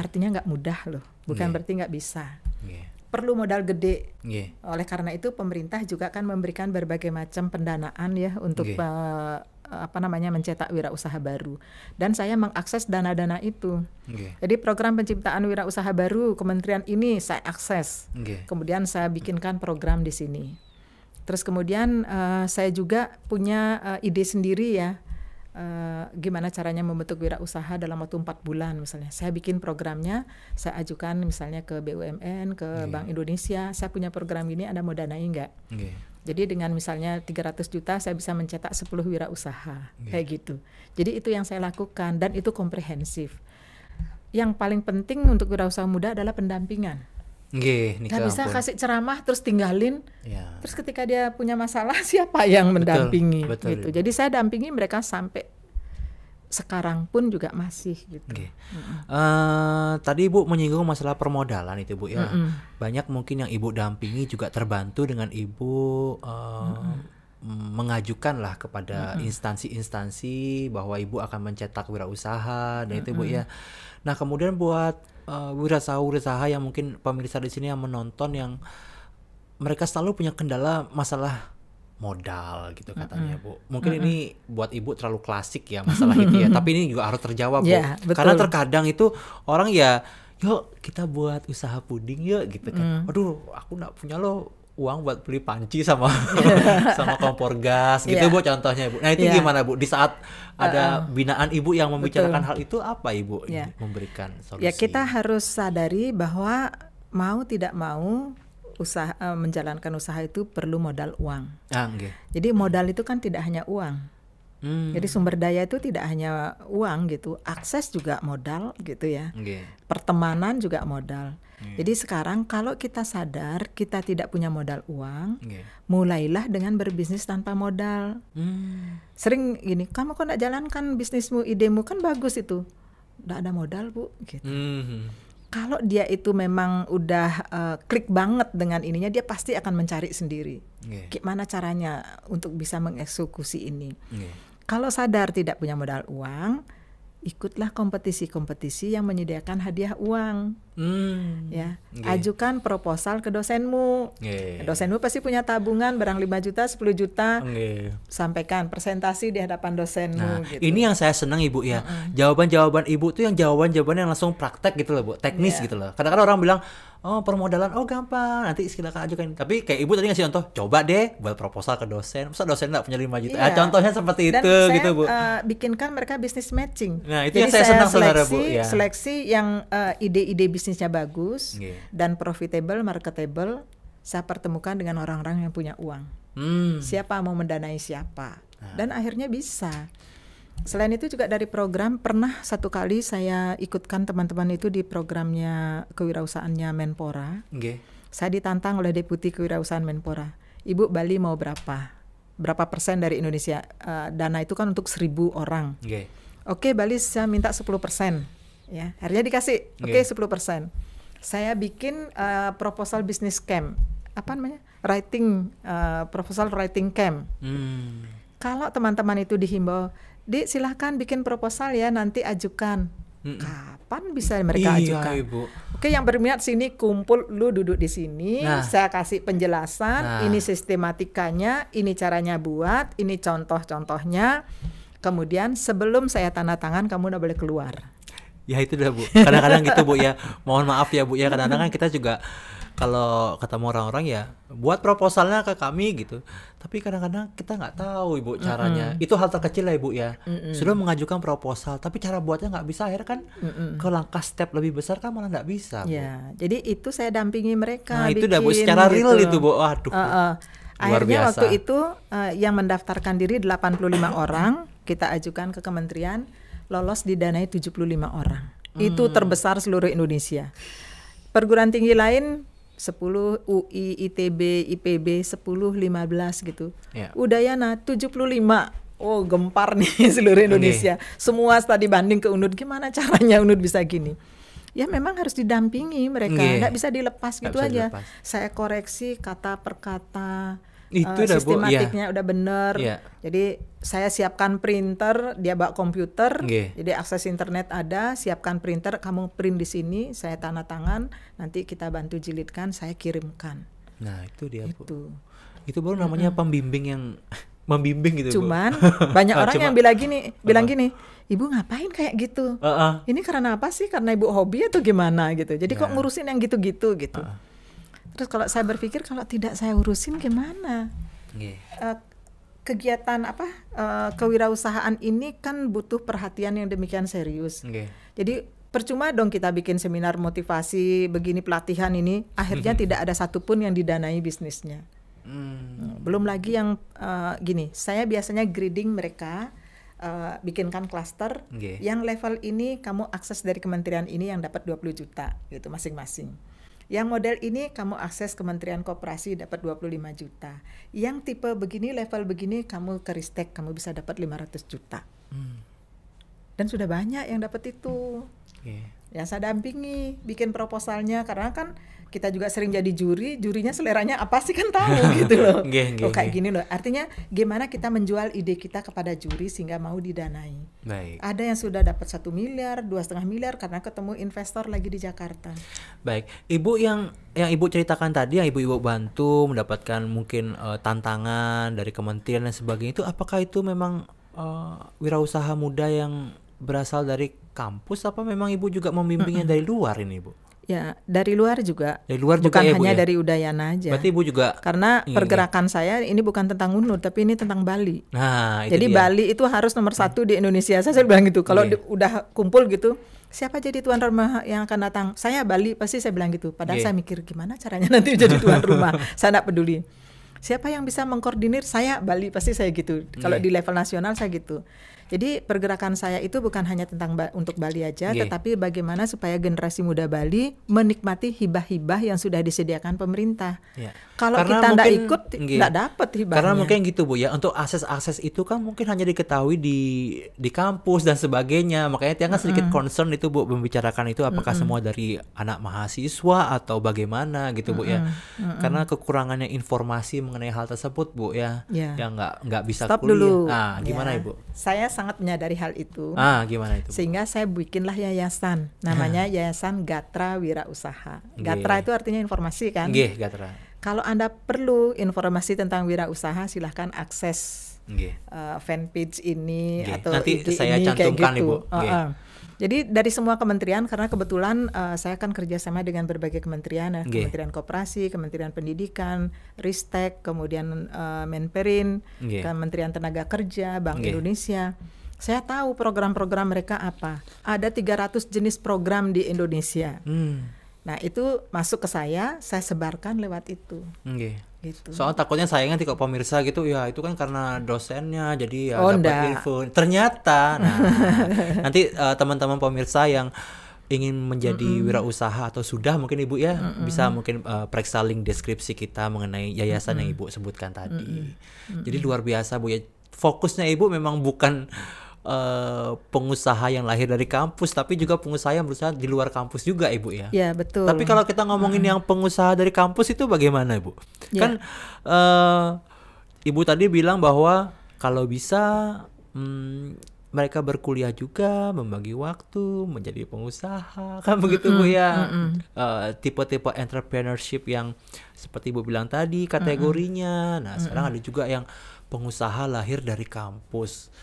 Artinya nggak mudah loh, bukan berarti nggak bisa. Perlu modal gede. Oleh karena itu pemerintah juga kan memberikan berbagai macam pendanaan ya untuk mencetak wirausaha baru, dan saya mengakses dana-dana itu. Jadi program penciptaan wirausaha baru kementerian ini saya akses. Kemudian saya bikinkan program di sini. Terus kemudian saya juga punya ide sendiri ya, gimana caranya membentuk wirausaha dalam waktu 4 bulan misalnya. Saya bikin programnya, saya ajukan misalnya ke BUMN, ke Bank Indonesia, saya punya program ini, Anda mau danai nggak? Jadi dengan misalnya 300 juta saya bisa mencetak 10 wirausaha, kayak gitu. Jadi itu yang saya lakukan, dan itu komprehensif. Yang paling penting untuk wirausaha muda adalah pendampingan. Nggak bisa kasih ceramah terus tinggalin, terus ketika dia punya masalah siapa yang mendampingi? Gitu. Jadi saya dampingi mereka sampai sekarang pun juga masih gitu. Tadi Ibu menyinggung masalah permodalan itu Bu ya. Banyak mungkin yang Ibu dampingi juga terbantu dengan Ibu mengajukan lah kepada instansi-instansi bahwa Ibu akan mencetak wirausaha dan itu Bu ya. Nah, kemudian buat wirausaha yang mungkin pemirsa di sini yang menonton yang mereka selalu punya kendala masalah modal gitu katanya Bu. Mungkin ini buat Ibu terlalu klasik ya masalah itu ya, tapi ini juga harus terjawab Bu. Karena terkadang itu orang ya, yuk kita buat usaha puding yuk gitu kan. Aduh, aku nggak punya loh uang buat beli panci sama sama kompor gas gitu Bu contohnya Bu. Nah itu gimana Bu? Di saat ada binaan Ibu yang membicarakan hal itu, apa Ibu memberikan solusi? Ya, kita harus sadari bahwa mau tidak mau menjalankan usaha itu perlu modal uang. Jadi modal itu kan tidak hanya uang. Jadi sumber daya itu tidak hanya uang gitu, akses juga modal gitu ya. Pertemanan juga modal. Jadi sekarang kalau kita sadar kita tidak punya modal uang, mulailah dengan berbisnis tanpa modal. Sering gini, kamu kok nggak jalankan bisnismu, idemu kan bagus itu, nggak ada modal Bu gitu. Kalau dia itu memang udah klik banget dengan ininya, dia pasti akan mencari sendiri. Gimana caranya untuk bisa mengeksekusi ini. Kalau sadar tidak punya modal uang, ikutlah kompetisi-kompetisi yang menyediakan hadiah uang. Ajukan proposal ke dosenmu. Dosenmu pasti punya tabungan barang 5 juta, 10 juta. Sampaikan presentasi di hadapan dosenmu. Nah, gitu. Ini yang saya senang Ibu ya. Jawaban-jawaban Ibu tuh yang jawaban-jawaban yang langsung praktek gitu loh Bu, teknis gitu loh. Kadang-kadang orang bilang, oh permodalan, oh gampang, nanti silakan ajukan. Tapi kayak Ibu tadi ngasih contoh, coba deh buat proposal ke dosen. Masa dosen nggak punya 5 juta? Contohnya seperti dan itu saya, gitu Bu. Bikinkan mereka bisnis matching. Nah itu jadi yang saya senang saudara Bu. Seleksi yang ide-ide bisnisnya bagus dan profitable, marketable, saya pertemukan dengan orang-orang yang punya uang. Siapa mau mendanai siapa, dan akhirnya bisa. Selain itu juga dari program, pernah satu kali saya ikutkan teman-teman itu di programnya kewirausahaannya Menpora. Saya ditantang oleh Deputi Kewirausahaan Menpora, Ibu Bali mau berapa? berapa persen dari Indonesia. Dana itu kan untuk 1.000 orang. Oke, Bali saya minta 10%. Ya, akhirnya dikasih. Oke, 10%. Saya bikin proposal business camp. Apa namanya? Proposal writing camp. Kalau teman-teman itu dihimbau, silahkan bikin proposal ya, nanti ajukan. Kapan bisa mereka ajukan? Ibu. Oke, yang berminat sini kumpul, lu duduk di sini, saya kasih penjelasan, ini sistematikanya, ini caranya buat, ini contoh-contohnya. Kemudian sebelum saya tanda tangan, kamu udah boleh keluar. Ya itu dah Bu. Kadang-kadang gitu Bu ya. Mohon maaf ya Bu ya. Kadang-kadang kan kita juga kalau ketemu orang-orang ya buat proposalnya ke kami gitu. Tapi kadang-kadang kita nggak tahu Ibu caranya. Itu hal terkecil lah Ibu ya. Sudah mengajukan proposal, tapi cara buatnya nggak bisa. Akhirnya kan ke langkah step lebih besar kan malah nggak bisa. Ya, jadi itu saya dampingi mereka. Nah itu dah Bu, secara real itu Bu. Waduh. Akhirnya waktu itu yang mendaftarkan diri 85 orang, kita ajukan ke kementerian, lolos didanai 75 orang. Itu terbesar seluruh Indonesia. Perguruan tinggi lain 10, UI, ITB, IPB 10, 15 gitu. Udayana 75. Oh, gempar nih seluruh Indonesia. Semua studi banding ke UNUD, gimana caranya UNUD bisa gini? Ya memang harus didampingi mereka, nggak bisa dilepas gitu aja. Saya koreksi kata per kata, sistematiknya udah bener. Jadi saya siapkan printer, dia bawa komputer, jadi akses internet ada, siapkan printer, kamu print di sini, saya tanda tangan, nanti kita bantu jilidkan, saya kirimkan. Nah itu dia Bu. Itu baru namanya pembimbing yang membimbing gitu. Cuman banyak orang yang bilang gini, Ibu ngapain kayak gitu? Ini karena apa sih? Karena Ibu hobi atau gimana gitu? Jadi kok ngurusin yang gitu-gitu gitu? Terus kalau saya berpikir kalau tidak saya urusin gimana? Kegiatan kewirausahaan ini kan butuh perhatian yang demikian serius. Jadi percuma dong kita bikin seminar motivasi begini, pelatihan ini, akhirnya tidak ada satupun yang didanai bisnisnya. Belum lagi yang gini, saya biasanya grading mereka, bikinkan klaster, yang level ini kamu akses dari kementerian ini yang dapat 20 juta gitu masing-masing. Yang model ini kamu akses Kementerian Koperasi dapat 25 juta. Yang tipe begini, level begini kamu ke Ristek, kamu bisa dapat 500 juta. Dan sudah banyak yang dapat itu. Yang saya dampingi, bikin proposalnya, karena kan kita juga sering jadi jurinya seleranya apa sih kan tahu gitu loh. Kayak gini loh. Artinya gimana kita menjual ide kita kepada juri sehingga mau didanai. Ada yang sudah dapat 1 miliar, 2,5 miliar karena ketemu investor lagi di Jakarta. Baik, Ibu yang Ibu ceritakan tadi, yang Ibu bantu mendapatkan mungkin tantangan dari kementerian dan sebagainya, itu apakah itu memang wirausaha muda yang berasal dari kampus, apa memang Ibu juga membimbingnya dari luar ini Ibu? Ya, dari luar juga. Dari luar bukan juga hanya ya, Bu, dari Udayana aja. Berarti Ibu juga karena pergerakan saya ini bukan tentang UNUD tapi ini tentang Bali. Nah, itu jadi dia. Bali itu harus nomor 1 di Indonesia. Saya bilang gitu. Kalau udah kumpul gitu, siapa jadi tuan rumah yang akan datang? Saya Bali, pasti saya bilang gitu. Padahal saya mikir gimana caranya nanti jadi tuan rumah. Saya enggak peduli. Siapa yang bisa mengkoordinir? Saya Bali, pasti saya gitu. Kalau di level nasional saya gitu. Jadi pergerakan saya itu bukan hanya tentang untuk Bali aja, tetapi bagaimana supaya generasi muda Bali menikmati hibah-hibah yang sudah disediakan pemerintah. Kalau kita tidak ikut, tidak dapat hibahnya. Karena mungkin gitu Bu ya, untuk akses itu kan mungkin hanya diketahui di kampus dan sebagainya. Makanya Tiang kan sedikit concern itu Bu, membicarakan itu apakah semua dari anak mahasiswa atau bagaimana gitu Bu ya. Karena kekurangannya informasi mengenai hal tersebut Bu ya, yang nggak bisa Stop kuliah. Dulu. Nah, gimana Ibu? Saya sangat menyadari hal itu. Gimana itu Bu? Sehingga saya bikinlah yayasan, namanya Yayasan Gatra Wirausaha. Gatra itu artinya informasi kan? Gatra. Kalau Anda perlu informasi tentang wirausaha, silahkan akses fanpage ini atau nanti IG saya ini cantumkan kayak gitu. Ibu. Jadi dari semua kementerian, karena kebetulan saya kan kerjasama dengan berbagai kementerian, Kementerian Koperasi, Kementerian Pendidikan, Ristek, kemudian Menperin, Kementerian Tenaga Kerja, Bank Indonesia. Saya tahu program-program mereka apa. Ada 300 jenis program di Indonesia. Nah itu masuk ke saya sebarkan lewat itu. Gitu. Soalnya takutnya sayangnya nanti kalau pemirsa gitu ya itu kan karena dosennya jadi dapat info. Ternyata nanti teman-teman pemirsa yang ingin menjadi wirausaha atau sudah mungkin Ibu ya, bisa mungkin periksa link deskripsi kita mengenai yayasan yang Ibu sebutkan tadi. Jadi luar biasa Bu ya. Fokusnya Ibu memang bukan pengusaha yang lahir dari kampus, tapi juga pengusaha yang berusaha di luar kampus juga Ibu ya. Ya, betul. Tapi kalau kita ngomongin yang pengusaha dari kampus itu bagaimana Ibu? Kan Ibu tadi bilang bahwa kalau bisa mereka berkuliah juga, membagi waktu, menjadi pengusaha, kan begitu Bu ya. Tipe-tipe entrepreneurship yang seperti Ibu bilang tadi kategorinya. Nah sekarang ada juga yang pengusaha lahir dari kampus.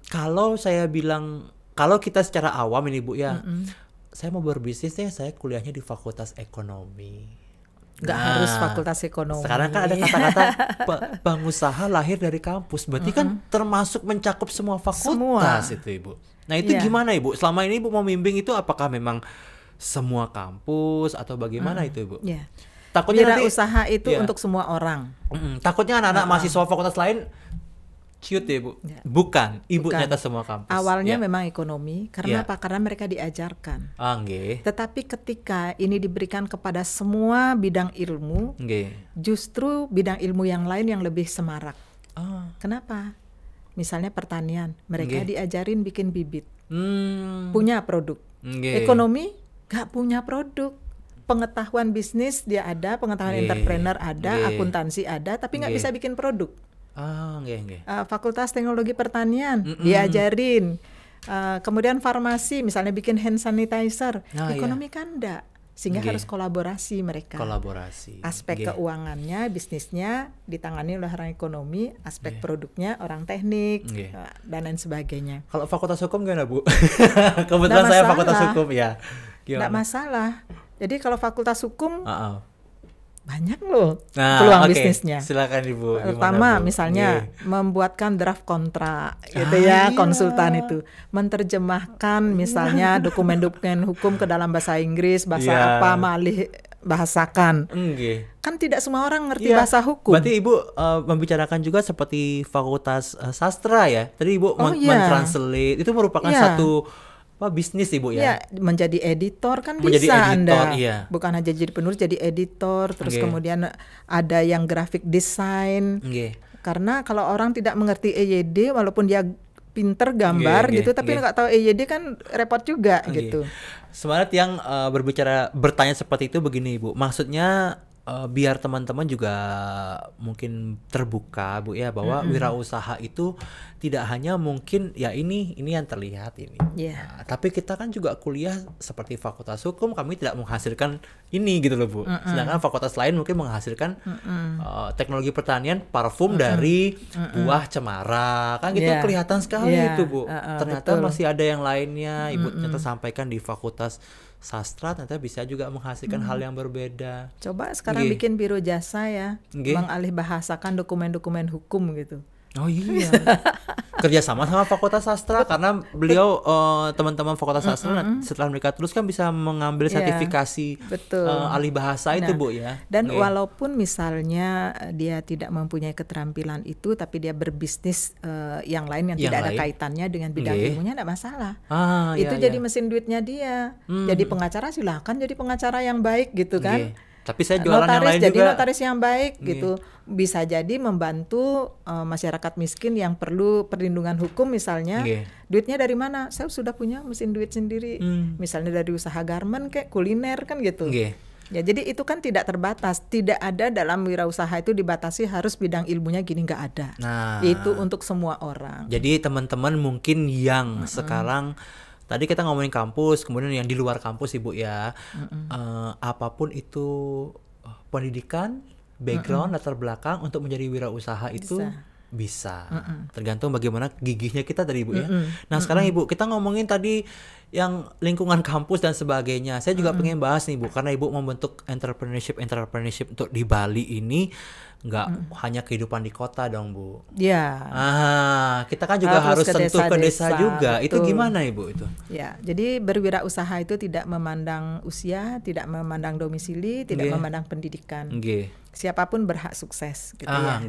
Kalau saya bilang, kalau kita secara awam ini Bu ya, saya mau berbisnis ya, saya kuliahnya di Fakultas Ekonomi. Nggak harus Fakultas Ekonomi. Sekarang kan ada kata-kata pengusaha lahir dari kampus, berarti kan termasuk mencakup semua fakultas itu Ibu. Nah itu gimana Ibu? Selama ini Ibu membimbing itu apakah memang semua kampus atau bagaimana itu Ibu? Takutnya wirausaha itu untuk semua orang. Takutnya anak-anak mahasiswa fakultas lain ciut ya Bu. Bukan, Ibu ternyata semua kampus. Awalnya memang ekonomi, karena apa? Karena mereka diajarkan. Tetapi ketika ini diberikan kepada semua bidang ilmu, justru bidang ilmu yang lain yang lebih semarak. Kenapa? Misalnya pertanian, mereka diajarin bikin bibit, punya produk. Ekonomi gak punya produk. Pengetahuan bisnis dia ada, pengetahuan entrepreneur ada, akuntansi ada, tapi gak bisa bikin produk. Fakultas Teknologi Pertanian diajarin, kemudian farmasi misalnya bikin hand sanitizer, ekonomi kan enggak, sehingga harus kolaborasi mereka. Aspek keuangannya, bisnisnya ditangani oleh orang ekonomi, aspek produknya orang teknik, dan lain sebagainya. Kalau Fakultas Hukum gimana Bu? Kebetulan saya Fakultas Hukum ya. Nggak masalah. Jadi kalau Fakultas Hukum banyak loh peluang bisnisnya. Silakan Ibu. Pertama misalnya membuatkan draft kontrak gitu ya, konsultan itu menerjemahkan misalnya dokumen-dokumen hukum ke dalam bahasa Inggris, bahasa apa, malih bahasakan. Kan tidak semua orang ngerti bahasa hukum. Berarti Ibu membicarakan juga seperti Fakultas Sastra ya. Tadi Ibu mentranslate, itu merupakan satu bisnis Ibu ya? Menjadi editor kan menjadi bisa editor, Anda. Bukan hanya jadi penulis, jadi editor. Terus kemudian ada yang graphic design. Karena kalau orang tidak mengerti EYD, walaupun dia pinter gambar gitu, tapi nggak tahu EYD kan repot juga gitu. Sebenarnya yang bertanya seperti itu begini Ibu, maksudnya biar teman-teman juga mungkin terbuka Bu ya, bahwa wirausaha itu tidak hanya mungkin ya ini yang terlihat ini. Nah, tapi kita kan juga kuliah seperti Fakultas Hukum, kami tidak menghasilkan ini gitu loh Bu. Sedangkan fakultas lain mungkin menghasilkan teknologi pertanian, parfum dari buah cemara. Kan gitu kelihatan sekali itu Bu. Ternyata masih ada yang lainnya. Ibu ternyata sampaikan di Fakultas Sastra ternyata bisa juga menghasilkan hal yang berbeda. Coba sekarang bikin biro jasa ya, mengalih bahasakan dokumen-dokumen hukum gitu. Oh iya. Kerjasama sama Fakultas Sastra karena beliau teman-teman Fakultas Sastra setelah mereka terus kan bisa mengambil sertifikasi alih bahasa itu Bu ya. Dan walaupun misalnya dia tidak mempunyai keterampilan itu, tapi dia berbisnis yang lain yang tidak ada kaitannya dengan bidang ilmunya, tidak masalah. Itu jadi mesin duitnya dia. Jadi pengacara silakan jadi pengacara yang baik gitu kan. Tapi saya jualan notaris, yang lain jadi juga. Notaris yang baik gitu. Bisa jadi membantu masyarakat miskin yang perlu perlindungan hukum misalnya. Duitnya dari mana? Saya sudah punya mesin duit sendiri. Misalnya dari usaha garment kayak kuliner kan gitu. Ya jadi itu kan tidak terbatas. Tidak ada dalam wirausaha itu dibatasi harus bidang ilmunya gini, nggak ada. Itu untuk semua orang. Jadi teman-teman mungkin yang sekarang tadi kita ngomongin kampus, kemudian yang di luar kampus Ibu ya, apapun itu pendidikan, background, latar belakang untuk menjadi wirausaha itu bisa. Tergantung bagaimana gigihnya kita tadi Ibu ya. Nah sekarang Ibu, kita ngomongin tadi yang lingkungan kampus dan sebagainya. Saya juga pengen bahas nih Bu, karena Ibu membentuk entrepreneurship untuk di Bali ini nggak hanya kehidupan di kota dong Bu. Kita kan juga harus sentuh ke desa juga. Betul. Itu gimana Ibu itu? Ya, jadi berwirausaha itu tidak memandang usia, tidak memandang domisili, tidak memandang pendidikan. Siapapun berhak sukses gitu ya.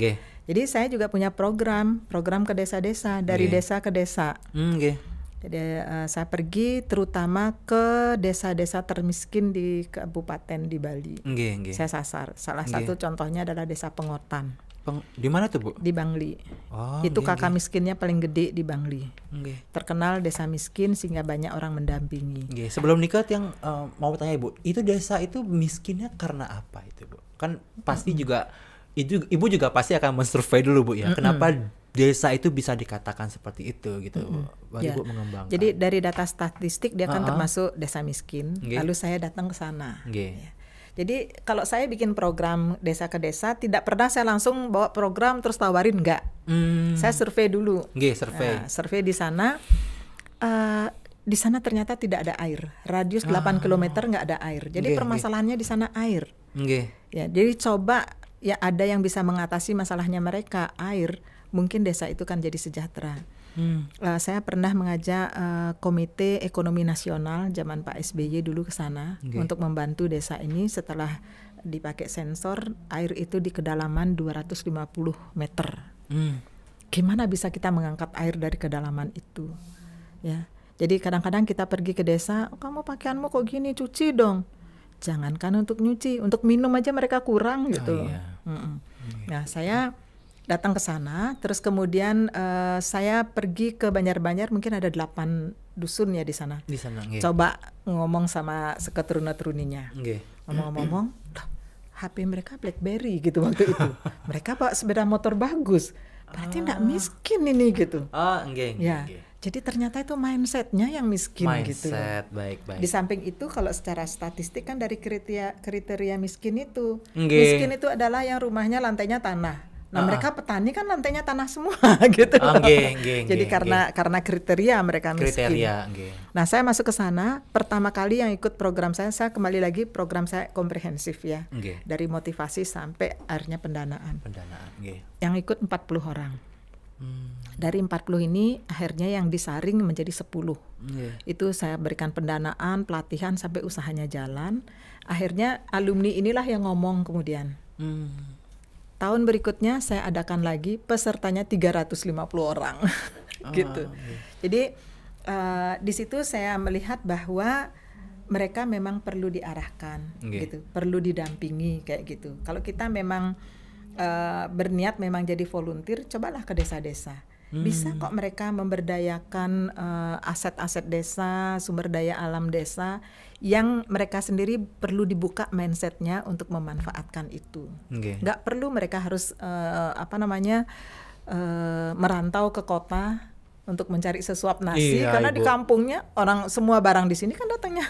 Jadi saya juga punya program ke desa-desa, dari desa ke desa. Jadi saya pergi terutama ke desa-desa termiskin di kabupaten di Bali. Saya sasar. Salah satu contohnya adalah Desa Pengotan. Di mana tuh, Bu? Di Bangli. Itu kakak miskinnya paling gede di Bangli. Terkenal desa miskin sehingga banyak orang mendampingi. Sebelum nikah yang mau tanya Ibu, itu desa itu miskinnya karena apa itu, Bu? Kan pasti juga itu Ibu juga pasti akan men-survey dulu, Bu, ya. Kenapa desa itu bisa dikatakan seperti itu gitu, baru Ibu mengembangkan. Jadi dari data statistik dia kan termasuk desa miskin. Lalu saya datang ke sana. Ya. Jadi kalau saya bikin program desa ke desa, tidak pernah saya langsung bawa program terus tawarin, enggak. Saya survei dulu. Survei di sana. Di sana ternyata tidak ada air. Radius 8 km nggak ada air. Jadi permasalahannya di sana air. Ya, jadi coba ya ada yang bisa mengatasi masalahnya mereka, air. Mungkin desa itu kan jadi sejahtera. Saya pernah mengajak Komite Ekonomi Nasional zaman Pak SBY dulu ke sana untuk membantu desa ini. Setelah dipakai sensor, air itu di kedalaman 250 meter. Gimana bisa kita mengangkat air dari kedalaman itu? Ya, jadi kadang-kadang kita pergi ke desa, kamu pakaianmu kok gini, cuci dong. Jangankan untuk nyuci, untuk minum aja mereka kurang gitu. Nah, saya datang ke sana, terus kemudian saya pergi ke Banjar-Banjar, mungkin ada 8 dusun ya di sana. Coba ngomong sama seketurun-turuninya. Ngomong-ngomong, HP mereka BlackBerry gitu waktu itu. Mereka bawa sepeda motor bagus, berarti nggak miskin ini gitu. Jadi ternyata itu mindsetnya yang miskin gitu. Baik. Di samping itu kalau secara statistik kan dari kriteria miskin itu, miskin itu adalah yang rumahnya lantainya tanah. Nah mereka petani kan lantainya tanah semua gitu. Jadi karena kriteria mereka miskin. Nah saya masuk ke sana, pertama kali yang ikut program saya kembali lagi program saya komprehensif ya. Dari motivasi sampai akhirnya pendanaan. Yang ikut 40 orang. Dari 40 ini akhirnya yang disaring menjadi 10. Itu saya berikan pendanaan, pelatihan sampai usahanya jalan. Akhirnya alumni inilah yang ngomong kemudian. Tahun berikutnya saya adakan lagi, pesertanya 350 orang. Gitu. Jadi di situ saya melihat bahwa mereka memang perlu diarahkan gitu, perlu didampingi kayak gitu. Kalau kita memang berniat memang jadi volunteer, cobalah ke desa-desa. Bisa kok mereka memberdayakan aset-aset desa, sumber daya alam desa yang mereka sendiri perlu dibuka mindsetnya untuk memanfaatkan itu. Nggak perlu mereka harus merantau ke kota untuk mencari sesuap nasi, karena Ibu, di kampungnya orang semua barang di sini kan datangnya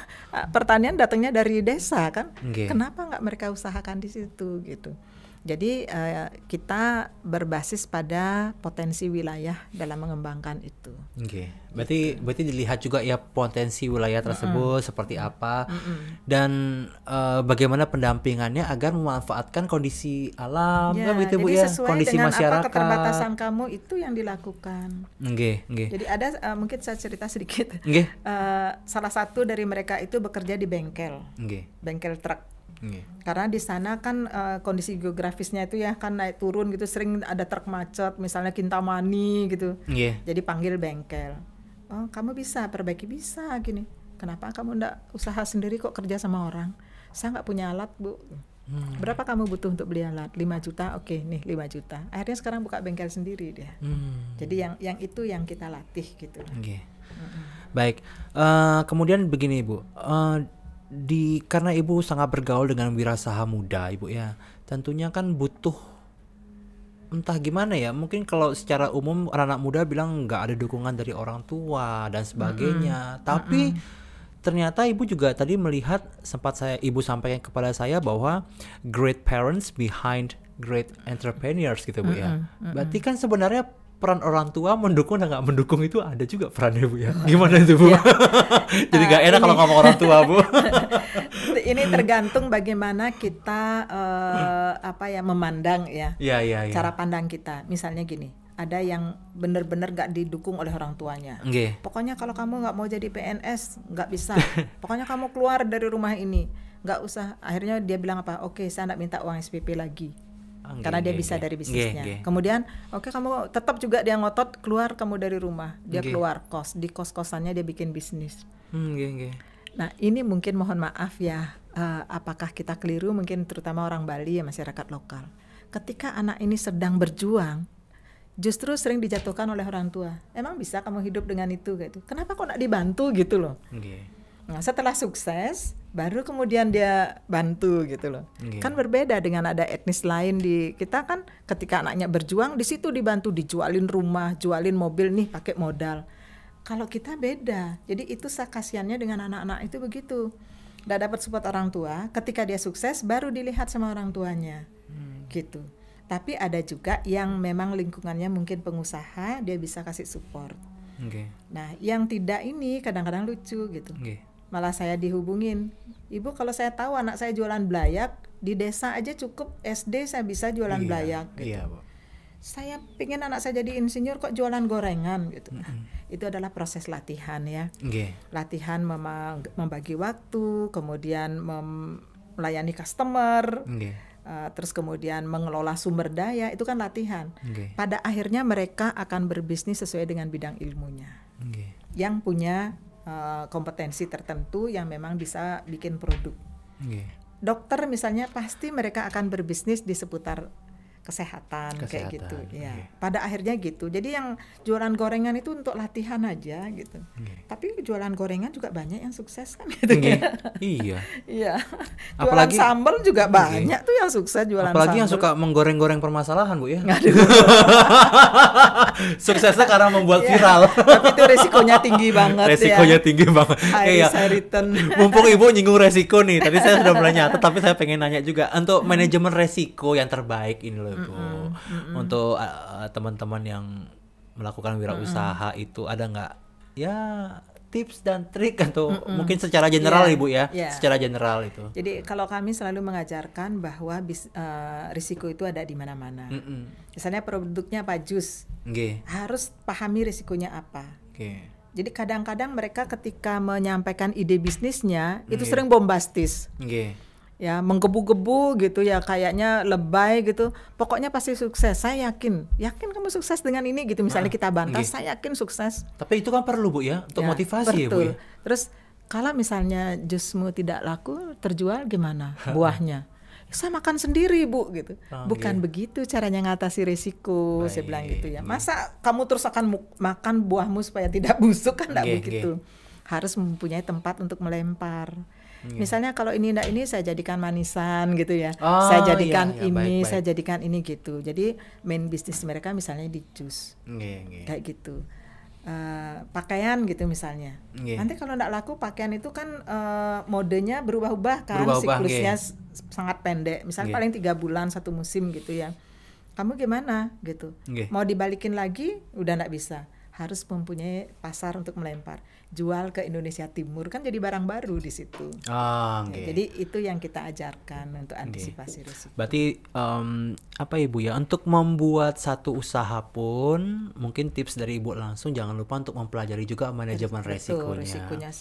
pertanian datangnya dari desa kan. Kenapa nggak mereka usahakan di situ gitu? Jadi kita berbasis pada potensi wilayah dalam mengembangkan itu. Berarti dilihat juga ya potensi wilayah tersebut seperti apa dan bagaimana pendampingannya agar memanfaatkan kondisi alam, gitu Bu ya, kondisi dengan masyarakat. Apa keterbatasan kamu itu yang dilakukan. Jadi ada mungkin saya cerita sedikit. Salah satu dari mereka itu bekerja di bengkel, bengkel truk. Karena di sana kan kondisi geografisnya itu ya kan naik turun gitu, sering ada truk macet, misalnya Kintamani gitu. Jadi panggil bengkel. Oh, kamu bisa perbaiki, bisa gini. Kenapa kamu enggak usaha sendiri kok kerja sama orang? Saya nggak punya alat, Bu. Berapa kamu butuh untuk beli alat? 5 juta. Oke, nih 5 juta. Akhirnya sekarang buka bengkel sendiri dia. Jadi yang itu yang kita latih gitu. Baik. Kemudian begini, Bu. Karena Ibu sangat bergaul dengan wirausaha muda, Ibu ya, tentunya kan butuh entah gimana ya, mungkin kalau secara umum anak muda bilang nggak ada dukungan dari orang tua dan sebagainya, tapi ternyata Ibu juga tadi melihat, Ibu sampaikan kepada saya bahwa great parents behind great entrepreneurs gitu Bu ya. Berarti kan sebenarnya peran orang tua mendukung dan nggak mendukung itu ada juga perannya Bu ya. Gimana itu Bu? Jadi nggak enak kalau ngomong orang tua Bu. Ini tergantung bagaimana kita memandang ya. Cara pandang kita. Misalnya gini, ada yang benar-benar nggak didukung oleh orang tuanya. Pokoknya kalau kamu nggak mau jadi PNS nggak bisa. Pokoknya kamu keluar dari rumah ini nggak usah. Akhirnya dia bilang apa? Oke, saya nggak minta uang SPP lagi. karena dia bisa dari bisnisnya. Kemudian kamu tetap juga dia ngotot keluar kamu dari rumah, dia keluar di kos-kosannya dia bikin bisnis. Nah ini mungkin mohon maaf ya, apakah kita keliru mungkin terutama orang Bali ya, masyarakat lokal. Ketika anak ini sedang berjuang, justru sering dijatuhkan oleh orang tua. Emang bisa kamu hidup dengan itu gitu? Kenapa kok nggak dibantu gitu loh? Nah setelah sukses baru kemudian dia bantu gitu loh. Kan berbeda dengan ada etnis lain di kita kan, ketika anaknya berjuang di situ dibantu, dijualin rumah, jualin mobil nih pakai modal. Kalau kita beda, jadi itu kasihannya dengan anak-anak itu begitu. Nggak dapat support orang tua, ketika dia sukses baru dilihat sama orang tuanya, gitu. Tapi ada juga yang memang lingkungannya mungkin pengusaha, dia bisa kasih support. Nah, yang tidak ini kadang-kadang lucu gitu. Malah saya dihubungin, Ibu kalau saya tahu anak saya jualan belayak, di desa aja cukup SD saya bisa jualan belayak gitu. Saya pengen anak saya jadi insinyur kok jualan gorengan gitu. Nah, itu adalah proses latihan ya. Latihan membagi waktu, kemudian melayani customer, terus kemudian mengelola sumber daya, itu kan latihan. Pada akhirnya mereka akan berbisnis sesuai dengan bidang ilmunya. Yang punya kompetensi tertentu yang memang bisa bikin produk. Dokter misalnya pasti mereka akan berbisnis di seputar kesehatan kayak gitu ya. Pada akhirnya gitu. Jadi yang jualan gorengan itu untuk latihan aja gitu. Tapi jualan gorengan juga banyak yang sukses kan gitu ya. Iya. Jualan apalagi, sambal juga banyak tuh yang sukses jualan apalagi sambal. Yang suka menggoreng-goreng permasalahan Bu ya. Suksesnya karena membuat viral. Tapi itu resikonya tinggi banget. Resikonya tinggi banget. High return. Mumpung Ibu nyinggung resiko nih. Tadi saya sudah mulai nyatet, tapi saya pengen nanya juga untuk manajemen resiko yang terbaik ini loh Bu. Untuk teman-teman yang melakukan wirausaha itu ada nggak ya tips dan trik atau mungkin secara general Ibu ya, secara general itu. Jadi kalau kami selalu mengajarkan bahwa risiko itu ada di mana-mana. Misalnya produknya apa, jus, harus pahami risikonya apa. Jadi kadang-kadang mereka ketika menyampaikan ide bisnisnya itu sering bombastis. Ya menggebu-gebu gitu ya, kayaknya lebay gitu. Pokoknya pasti sukses. Saya yakin kamu sukses dengan ini gitu. Misalnya kita bantah, saya yakin sukses. Tapi itu kan perlu Bu ya, untuk motivasi ya Bu ya. Terus kalau misalnya jusmu tidak laku, terjual gimana buahnya? Saya makan sendiri Bu gitu. Bukan begitu caranya ngatasi risiko. Saya bilang gitu ya. Masa kamu terus akan makan buahmu supaya tidak busuk, kan enggak begitu. Harus mempunyai tempat untuk melempar. Misalnya kalau ini saya jadikan manisan gitu ya. Saya jadikan baik. Saya jadikan ini gitu. Jadi main bisnis mereka misalnya di jus. Kayak gitu. Pakaian gitu misalnya. Nanti kalau enggak laku pakaian itu kan modenya berubah-ubah kan, siklusnya sangat pendek. Misalnya paling 3 bulan 1 musim gitu ya. Kamu gimana gitu. Mau dibalikin lagi udah enggak bisa. Harus mempunyai pasar untuk melempar, jual ke Indonesia Timur, kan jadi barang baru di situ. Jadi itu yang kita ajarkan untuk antisipasi risiko. Berarti apa Ibu ya, untuk membuat satu usaha pun mungkin tips dari Ibu langsung jangan lupa untuk mempelajari juga manajemen resikonya.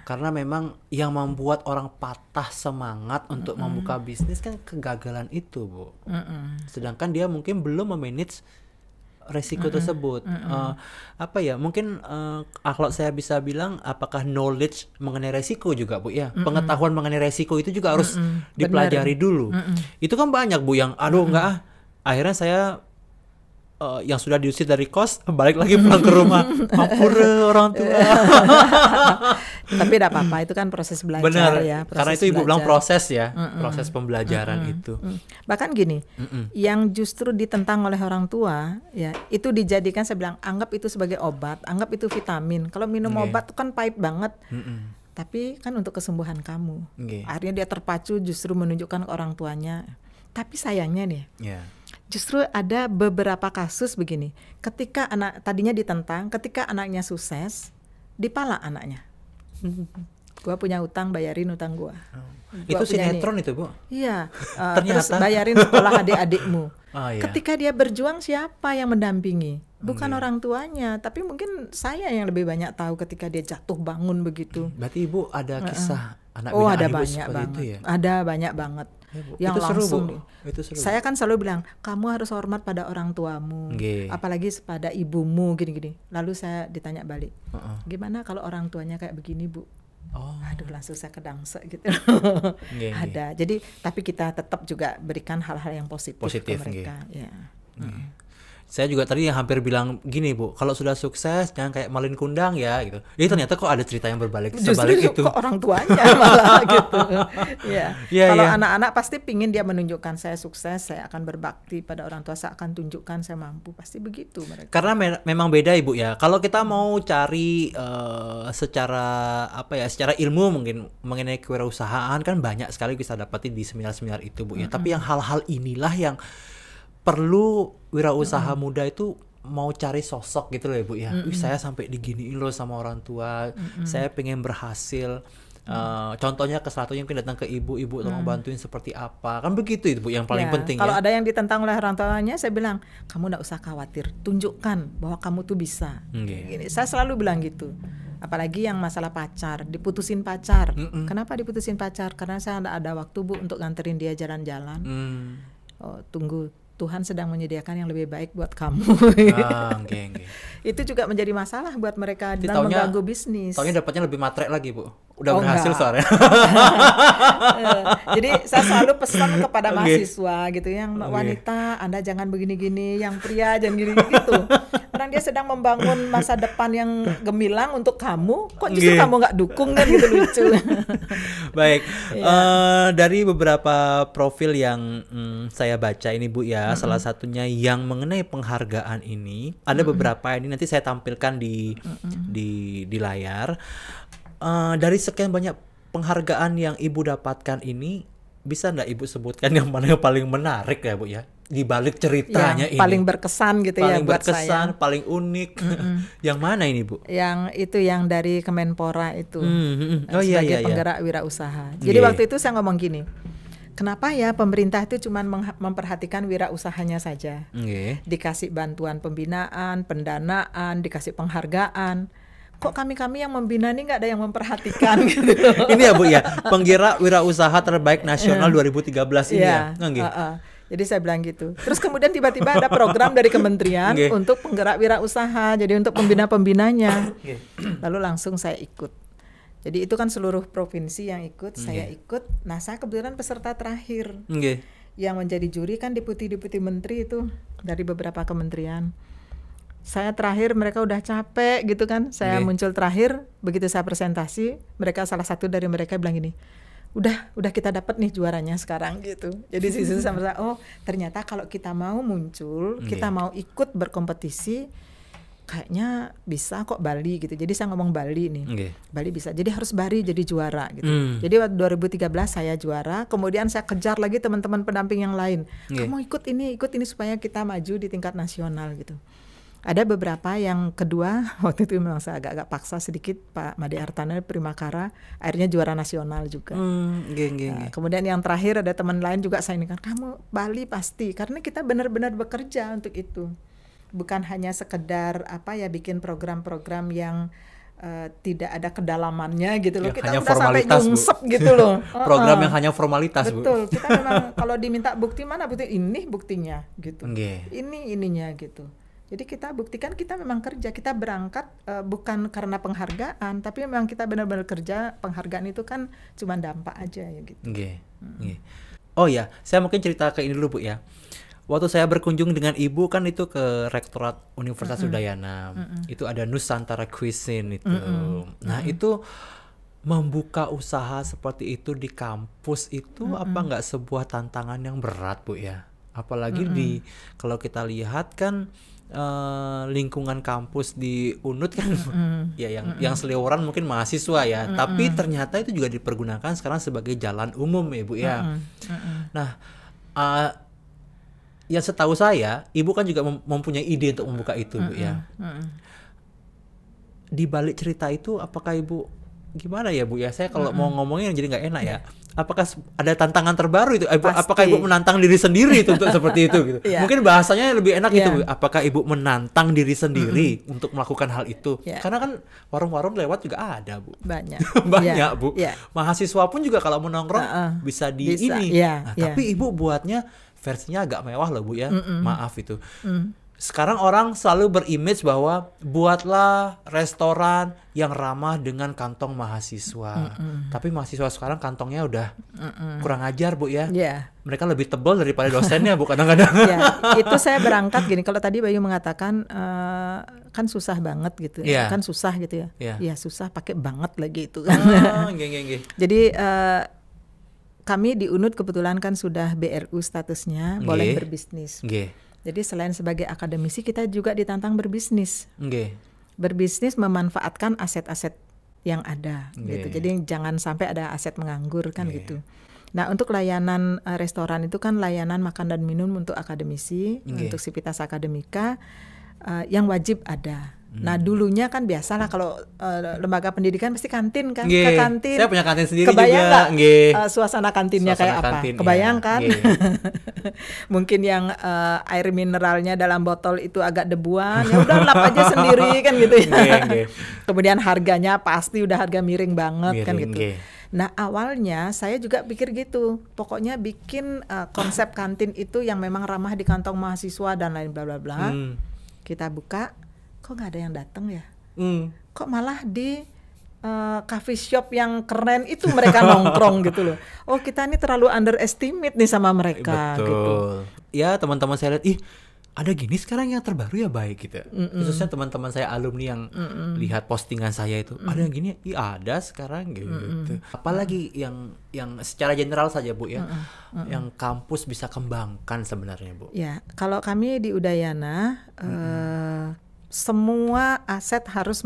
Karena memang yang membuat orang patah semangat untuk membuka bisnis kan kegagalan itu Bu. Sedangkan dia mungkin belum memanage resiko tersebut. Apa ya, mungkin kalau saya bisa bilang, apakah knowledge mengenai resiko juga Bu ya, pengetahuan mengenai resiko itu juga harus dipelajari dulu. Itu kan banyak Bu yang enggak akhirnya saya yang sudah diusir dari kos balik lagi pulang ke rumah, ampura orang tua. Tapi tidak apa-apa, itu kan proses belajar. Benar, ya. Karena itu Ibu bilang proses ya, proses pembelajaran itu. Bahkan gini, yang justru ditentang oleh orang tua ya, itu dijadikan, saya bilang anggap itu sebagai obat, anggap itu vitamin. Kalau minum obat itu kan pahit banget. Tapi kan untuk kesembuhan kamu. Akhirnya dia terpacu justru menunjukkan ke orang tuanya. Tapi sayangnya nih. Justru ada beberapa kasus begini, ketika anak tadinya ditentang, ketika anaknya sukses, dipalak anaknya. Gua punya utang, bayarin utang gua. Itu sinetron itu Bu? Iya. Terus bayarin sekolah adik-adikmu. Ketika dia berjuang, siapa yang mendampingi? Bukan orang tuanya, tapi mungkin saya yang lebih banyak tahu ketika dia jatuh bangun begitu. Berarti Ibu ada kisah anak ada banyak banget. Itu ya? Ada banyak banget. yang itu langsung seru, Bu. Itu seru. Saya kan selalu bilang kamu harus hormat pada orang tuamu, apalagi pada ibumu gini-gini. Lalu saya ditanya balik, gimana kalau orang tuanya kayak begini, Bu? Aduh, langsung saya kedangse gitu. Ada. Jadi tapi kita tetap juga berikan hal-hal yang positif ke mereka. Ya. Saya juga tadi yang hampir bilang gini, Bu, kalau sudah sukses jangan kayak malin kundang ya gitu. Jadi ternyata kok ada cerita yang berbalik sebalik itu. Justru kok orang tuanya malah gitu. Kalau anak-anak pasti pingin dia menunjukkan saya sukses, saya akan berbakti pada orang tua, saya akan tunjukkan saya mampu, pasti begitu mereka. Karena memang beda, Ibu ya. Kalau kita mau cari secara secara ilmu mungkin mengenai kewirausahaan kan banyak sekali bisa dapatin di seminar-seminar itu, Bu ya. Tapi yang hal-hal inilah yang perlu wirausaha muda itu mau cari sosok gitu loh, Ibu ya. Saya sampai diginiin loh sama orang tua, saya pengen berhasil. Contohnya ke satunya mungkin datang ke ibu tolong bantuin seperti apa, kan begitu itu, Bu, yang paling penting. Kalau ada yang ditentang oleh orang tuanya, saya bilang kamu nggak usah khawatir, tunjukkan bahwa kamu tuh bisa. Gini, saya selalu bilang gitu. Apalagi yang masalah pacar, diputusin pacar. Kenapa diputusin pacar? Karena saya nggak ada waktu, Bu, untuk nganterin dia jalan-jalan. Tunggu, Tuhan sedang menyediakan yang lebih baik buat kamu. Itu juga menjadi masalah buat mereka dan mengganggu bisnis. Taunya dapatnya lebih matre lagi, Bu. Udah berhasil soalnya. Jadi saya selalu pesan kepada mahasiswa gitu, yang wanita Anda jangan begini-gini, yang pria jangan gini gitu. Orang dia sedang membangun masa depan yang gemilang untuk kamu, kok justru kamu nggak dukung, kan gitu, lucu. Baik, dari beberapa profil yang saya baca ini, Bu ya, salah satunya yang mengenai penghargaan ini, ada beberapa ini nanti saya tampilkan di layar. Dari sekian banyak penghargaan yang Ibu dapatkan ini, bisa nggak Ibu sebutkan yang mana yang paling menarik ya, Bu ya? Di balik ceritanya yang ini. Paling berkesan gitu ya buat saya. Paling berkesan, paling unik. Yang mana ini, Bu? Yang itu yang dari Kemenpora itu. Sebagai penggerak wirausaha. Jadi waktu itu saya ngomong gini, kenapa ya pemerintah itu cuma memperhatikan wirausahanya saja? Dikasih bantuan pembinaan, pendanaan, dikasih penghargaan. Kok kami yang membina ini nggak ada yang memperhatikan gitu. Ini ya, Bu ya, penggerak wirausaha terbaik nasional 2013 ini ya. Jadi saya bilang gitu. Terus kemudian tiba-tiba ada program dari kementerian untuk penggerak wirausaha, jadi untuk pembina-pembinanya. Lalu langsung saya ikut. Jadi itu kan seluruh provinsi yang ikut, saya ikut. Nah, saya kebetulan peserta terakhir. Yang menjadi juri kan deputi menteri itu dari beberapa kementerian. Saya terakhir, mereka udah capek gitu kan. Saya muncul terakhir, begitu saya presentasi, salah satu dari mereka bilang gini, udah kita dapat nih juaranya sekarang gitu. Jadi di situ saya merasa, oh ternyata kalau kita mau muncul, kita mau ikut berkompetisi, kayaknya bisa kok Bali gitu. Jadi saya ngomong Bali nih, Bali bisa. Jadi harus Bali jadi juara gitu. Jadi waktu 2013 saya juara, kemudian saya kejar lagi teman-teman pendamping yang lain. Kamu ikut ini supaya kita maju di tingkat nasional gitu. Ada beberapa yang kedua, waktu itu memang saya agak paksa sedikit, Pak Made Artana Primakara, akhirnya juara nasional juga. Kemudian yang terakhir ada teman lain juga saya ini kan, kamu Bali pasti, karena kita benar-benar bekerja untuk itu. Bukan hanya sekedar bikin program-program yang tidak ada kedalamannya gitu loh. Kita hanya udah sampai nyungsep gitu loh. Program yang hanya formalitas, betul. Bu. Kita memang kalau diminta bukti, mana bukti, ini buktinya gitu. Ini ininya gitu. Jadi kita buktikan kita memang kerja, kita berangkat bukan karena penghargaan, tapi memang kita benar-benar kerja. Penghargaan itu kan cuma dampak aja ya gitu. Oh ya, saya mungkin cerita ke ini dulu, Bu ya. Waktu saya berkunjung dengan Ibu kan itu ke Rektorat Universitas Udayana. Itu ada Nusantara Cuisine itu. Nah, itu membuka usaha seperti itu di kampus itu apa nggak sebuah tantangan yang berat, Bu ya? Apalagi kalau kita lihat kan lingkungan kampus di UNUD kan ya yang seliweran mungkin mahasiswa ya, tapi ternyata itu juga dipergunakan sekarang sebagai jalan umum ya, Bu ya. Nah, yang setahu saya Ibu kan juga mempunyai ide untuk membuka itu, Bu ya. Di balik cerita itu apakah Ibu gimana ya Bu ya, saya kalau mau ngomongin jadi nggak enak ya. Apakah ada tantangan terbaru itu? Apakah Ibu menantang diri sendiri itu untuk seperti itu gitu? Mungkin bahasanya lebih enak gitu Bu. Apakah Ibu menantang diri sendiri untuk melakukan hal itu? Karena kan warung-warung lewat juga ada Bu. Banyak. Banyak Bu. Mahasiswa pun juga kalau mau nongkrong bisa ini. Tapi Ibu buatnya versinya agak mewah loh Bu ya. Maaf itu. Sekarang orang selalu berimage bahwa buatlah restoran yang ramah dengan kantong mahasiswa. Tapi mahasiswa sekarang kantongnya udah kurang ajar Bu ya. Mereka lebih tebal daripada dosennya Bu kadang-kadang. Itu saya berangkat gini, kalau tadi Bayu mengatakan kan susah banget gitu. Kan susah gitu ya. Iya susah pakai banget lagi itu. Jadi kami di UNUD kebetulan kan sudah BRU statusnya, boleh berbisnis. Jadi selain sebagai akademisi kita juga ditantang berbisnis. Berbisnis memanfaatkan aset-aset yang ada gitu. Jadi jangan sampai ada aset menganggur kan gitu. Nah, untuk layanan restoran itu kan layanan makan dan minum untuk akademisi, untuk sivitas akademika yang wajib ada. Nah, dulunya kan biasalah kalau lembaga pendidikan pasti kantin kan, ke kantin. Saya punya kantin sendiri kebayang juga. Suasana kantinnya kayak apa? Kebayang kan? Mungkin yang air mineralnya dalam botol itu agak debuan, ya udah lap aja sendiri kan gitu ya. Kemudian harganya pasti udah harga miring banget kan gitu. Nah, awalnya saya juga pikir gitu. Pokoknya bikin konsep kantin itu yang memang ramah di kantong mahasiswa dan lain bla bla bla. Kita buka, kok nggak ada yang datang ya? Kok malah di coffee shop yang keren itu mereka nongkrong gitu loh. Oh, kita ini terlalu underestimate nih sama mereka. Betul. Gitu. Ya teman-teman saya lihat, ada gini sekarang yang terbaru ya baik gitu. Khususnya teman-teman saya alumni yang lihat postingan saya itu, ada yang gini, ada sekarang gitu. Apalagi yang secara general saja Bu ya, yang kampus bisa kembangkan sebenarnya Bu. Ya, kalau kami di Udayana semua aset harus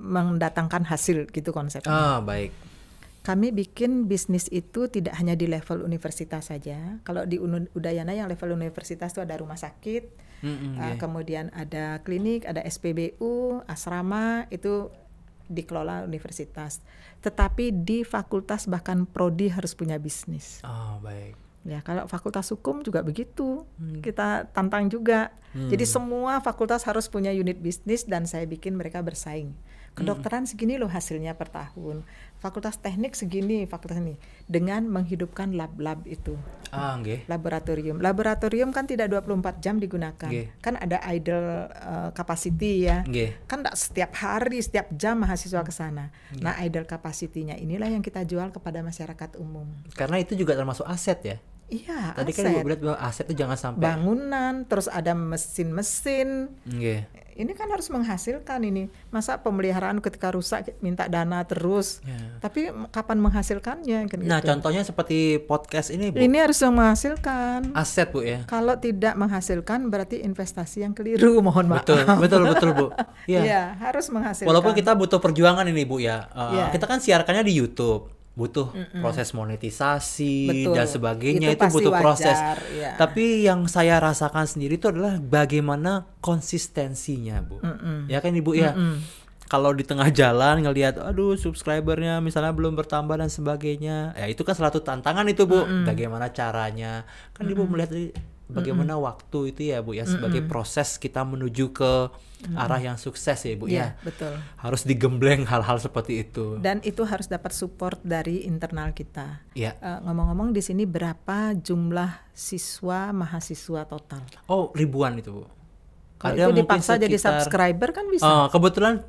mendatangkan hasil gitu konsepnya. Baik. Kami bikin bisnis itu tidak hanya di level universitas saja. Kalau di Udayana yang level universitas itu ada rumah sakit, kemudian ada klinik, ada SPBU, asrama, itu dikelola universitas. Tetapi di fakultas bahkan prodi harus punya bisnis. Baik. Ya, kalau fakultas hukum juga begitu, kita tantang juga. Jadi semua fakultas harus punya unit bisnis dan saya bikin mereka bersaing. Kedokteran segini loh hasilnya per tahun, fakultas teknik segini, fakultas ini, dengan menghidupkan lab-lab itu. Laboratorium kan tidak 24 jam digunakan, kan ada idle capacity ya, kan tidak setiap hari, setiap jam mahasiswa ke sana. Nah, idle capacity-nya inilah yang kita jual kepada masyarakat umum. Karena itu juga termasuk aset ya? Iya, tadi aset. Kan Ibu bilang bahwa aset itu jangan sampai bangunan, terus ada mesin-mesin. Ini kan harus menghasilkan ini. Masa pemeliharaan ketika rusak minta dana terus. Tapi kapan menghasilkannya kan Nah, gitu. contohnya seperti podcast ini Bu. Ini harus menghasilkan. Aset Bu ya. Kalau tidak menghasilkan berarti investasi yang keliru, mohon maaf. Betul Bu. Iya, harus menghasilkan. Walaupun kita butuh perjuangan ini Bu ya. Kita kan siarkannya di YouTube. Butuh proses monetisasi dan sebagainya, itu butuh proses. Tapi yang saya rasakan sendiri itu adalah bagaimana konsistensinya Bu. Ya kan Ibu ya. Kalau di tengah jalan ngelihat aduh subscribernya misalnya belum bertambah dan sebagainya, ya itu kan suatu tantangan itu Bu. Bagaimana caranya? Kan Ibu melihat bagaimana waktu itu ya Bu ya, sebagai proses kita menuju ke arah yang sukses ya Bu ya. Betul. Harus digembleng hal-hal seperti itu. Dan itu harus dapat support dari internal kita. Ngomong-ngomong di sini berapa jumlah siswa mahasiswa total? Ribuan itu Bu. Kalau itu dipaksa jadi subscriber kan bisa. Kebetulan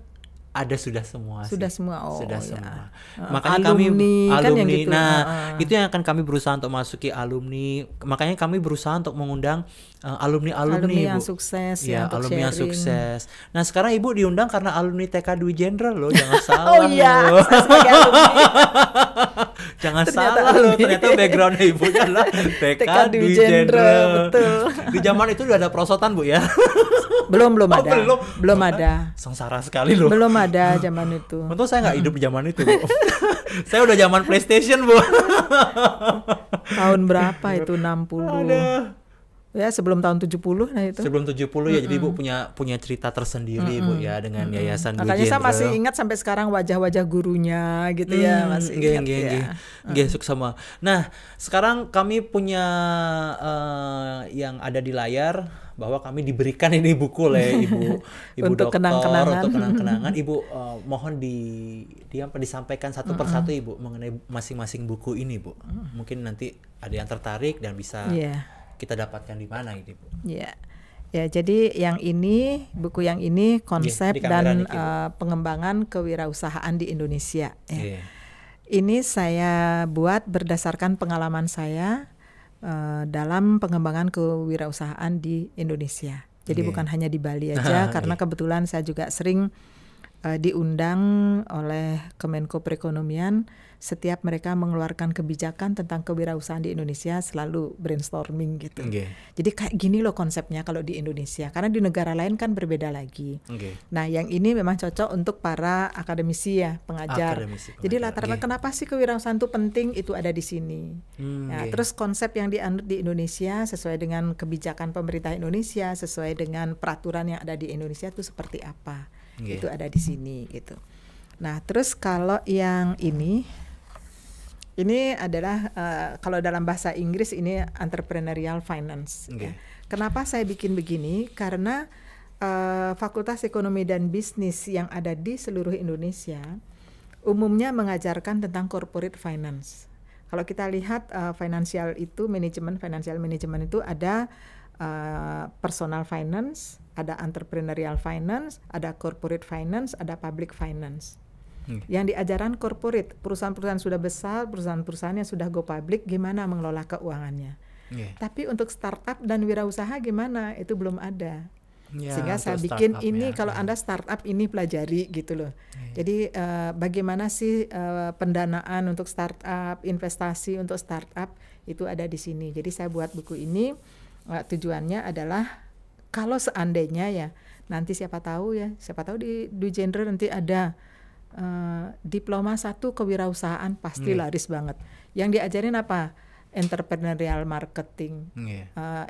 ada sudah semua. Sudah semua. Semua. Makanya alumni kan yang gitu. Itu yang akan kami berusaha untuk masuki alumni. Makanya kami berusaha untuk mengundang alumni yang Bu. Sukses ya, untuk alumni sharing. yang sukses. Nah, sekarang Ibu diundang karena alumni TK Dwi Jenderal loh, jangan salah. Saya sebagai alumni. Jangan salah loh, ternyata backgroundnya Ibu adalah TK Dwi Jenderal. Betul. Di zaman itu udah ada prosotan Bu ya. Belum ada. Belum ada. Sengsara sekali loh. Belum ada zaman itu. Untung saya nggak hidup di zaman itu Bu. Saya udah zaman PlayStation Bu. Tahun berapa itu? 60. Ya, sebelum tahun 70 nah itu. Sebelum 70 ya, jadi Ibu punya cerita tersendiri Bu ya dengan Yayasan Dwi Makanya saya Jenderal. masih ingat sampai sekarang wajah-wajah gurunya gitu ya, masih ingat ya. Sama. Nah, sekarang kami punya yang ada di layar bahwa kami diberikan ini buku oleh Ibu untuk dokter kenang-kenangan. untuk kenang-kenangan. Ibu mohon disampaikan satu persatu Ibu mengenai masing-masing buku ini Bu. Mungkin nanti ada yang tertarik dan bisa kita dapatkan di mana ini Bu? Iya. Ya, jadi buku yang ini konsep dan pengembangan kewirausahaan di Indonesia. Ya. Ini saya buat berdasarkan pengalaman saya dalam pengembangan kewirausahaan di Indonesia. Jadi bukan hanya di Bali aja, karena kebetulan saya juga sering diundang oleh Kemenko Perekonomian. Setiap mereka mengeluarkan kebijakan tentang kewirausahaan di Indonesia selalu brainstorming gitu. Jadi kayak gini loh konsepnya kalau di Indonesia, karena di negara lain kan berbeda lagi. Nah, yang ini memang cocok untuk para akademisi ya, pengajar. Jadi latar belakang kenapa sih kewirausahaan itu penting, itu ada di sini. Terus konsep yang dianut di Indonesia sesuai dengan kebijakan pemerintah Indonesia, sesuai dengan peraturan yang ada di Indonesia itu seperti apa. Itu ada di sini gitu. Nah, terus kalau yang ini adalah kalau dalam bahasa Inggris ini entrepreneurial finance. Kenapa saya bikin begini? Karena Fakultas Ekonomi dan Bisnis yang ada di seluruh Indonesia umumnya mengajarkan tentang corporate finance. Kalau kita lihat financial management itu ada personal finance, ada entrepreneurial finance, ada corporate finance, ada public finance. Yang diajaran corporate, perusahaan-perusahaan sudah besar, perusahaan-perusahaan yang sudah go public, gimana mengelola keuangannya. Tapi untuk startup dan wirausaha gimana, itu belum ada. Sehingga saya bikin ini, kalau Anda startup ini pelajari gitu loh. Jadi bagaimana sih pendanaan untuk startup, investasi untuk startup, itu ada di sini. Jadi saya buat buku ini, tujuannya adalah kalau seandainya ya, nanti siapa tahu di Dwi Jenderal nanti ada diploma 1 kewirausahaan pasti laris banget. Yang diajarin apa? Entrepreneurial marketing,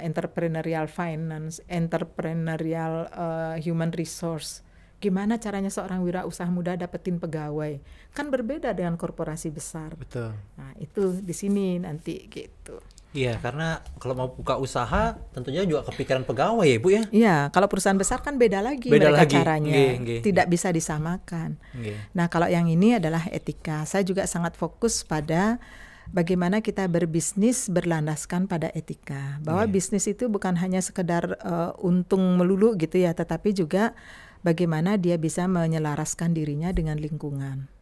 entrepreneurial finance, entrepreneurial human resource. Gimana caranya seorang wirausaha muda dapetin pegawai? Kan berbeda dengan korporasi besar. Betul. Nah, itu di sini nanti gitu. Iya, karena kalau mau buka usaha tentunya juga kepikiran pegawai ya Bu ya. Iya, kalau perusahaan besar kan beda lagi caranya. Tidak bisa disamakan. Nah, kalau yang ini adalah etika. Saya juga sangat fokus pada bagaimana kita berbisnis berlandaskan pada etika. Bahwa bisnis itu bukan hanya sekedar untung melulu gitu ya, tetapi juga bagaimana dia bisa menyelaraskan dirinya dengan lingkungan.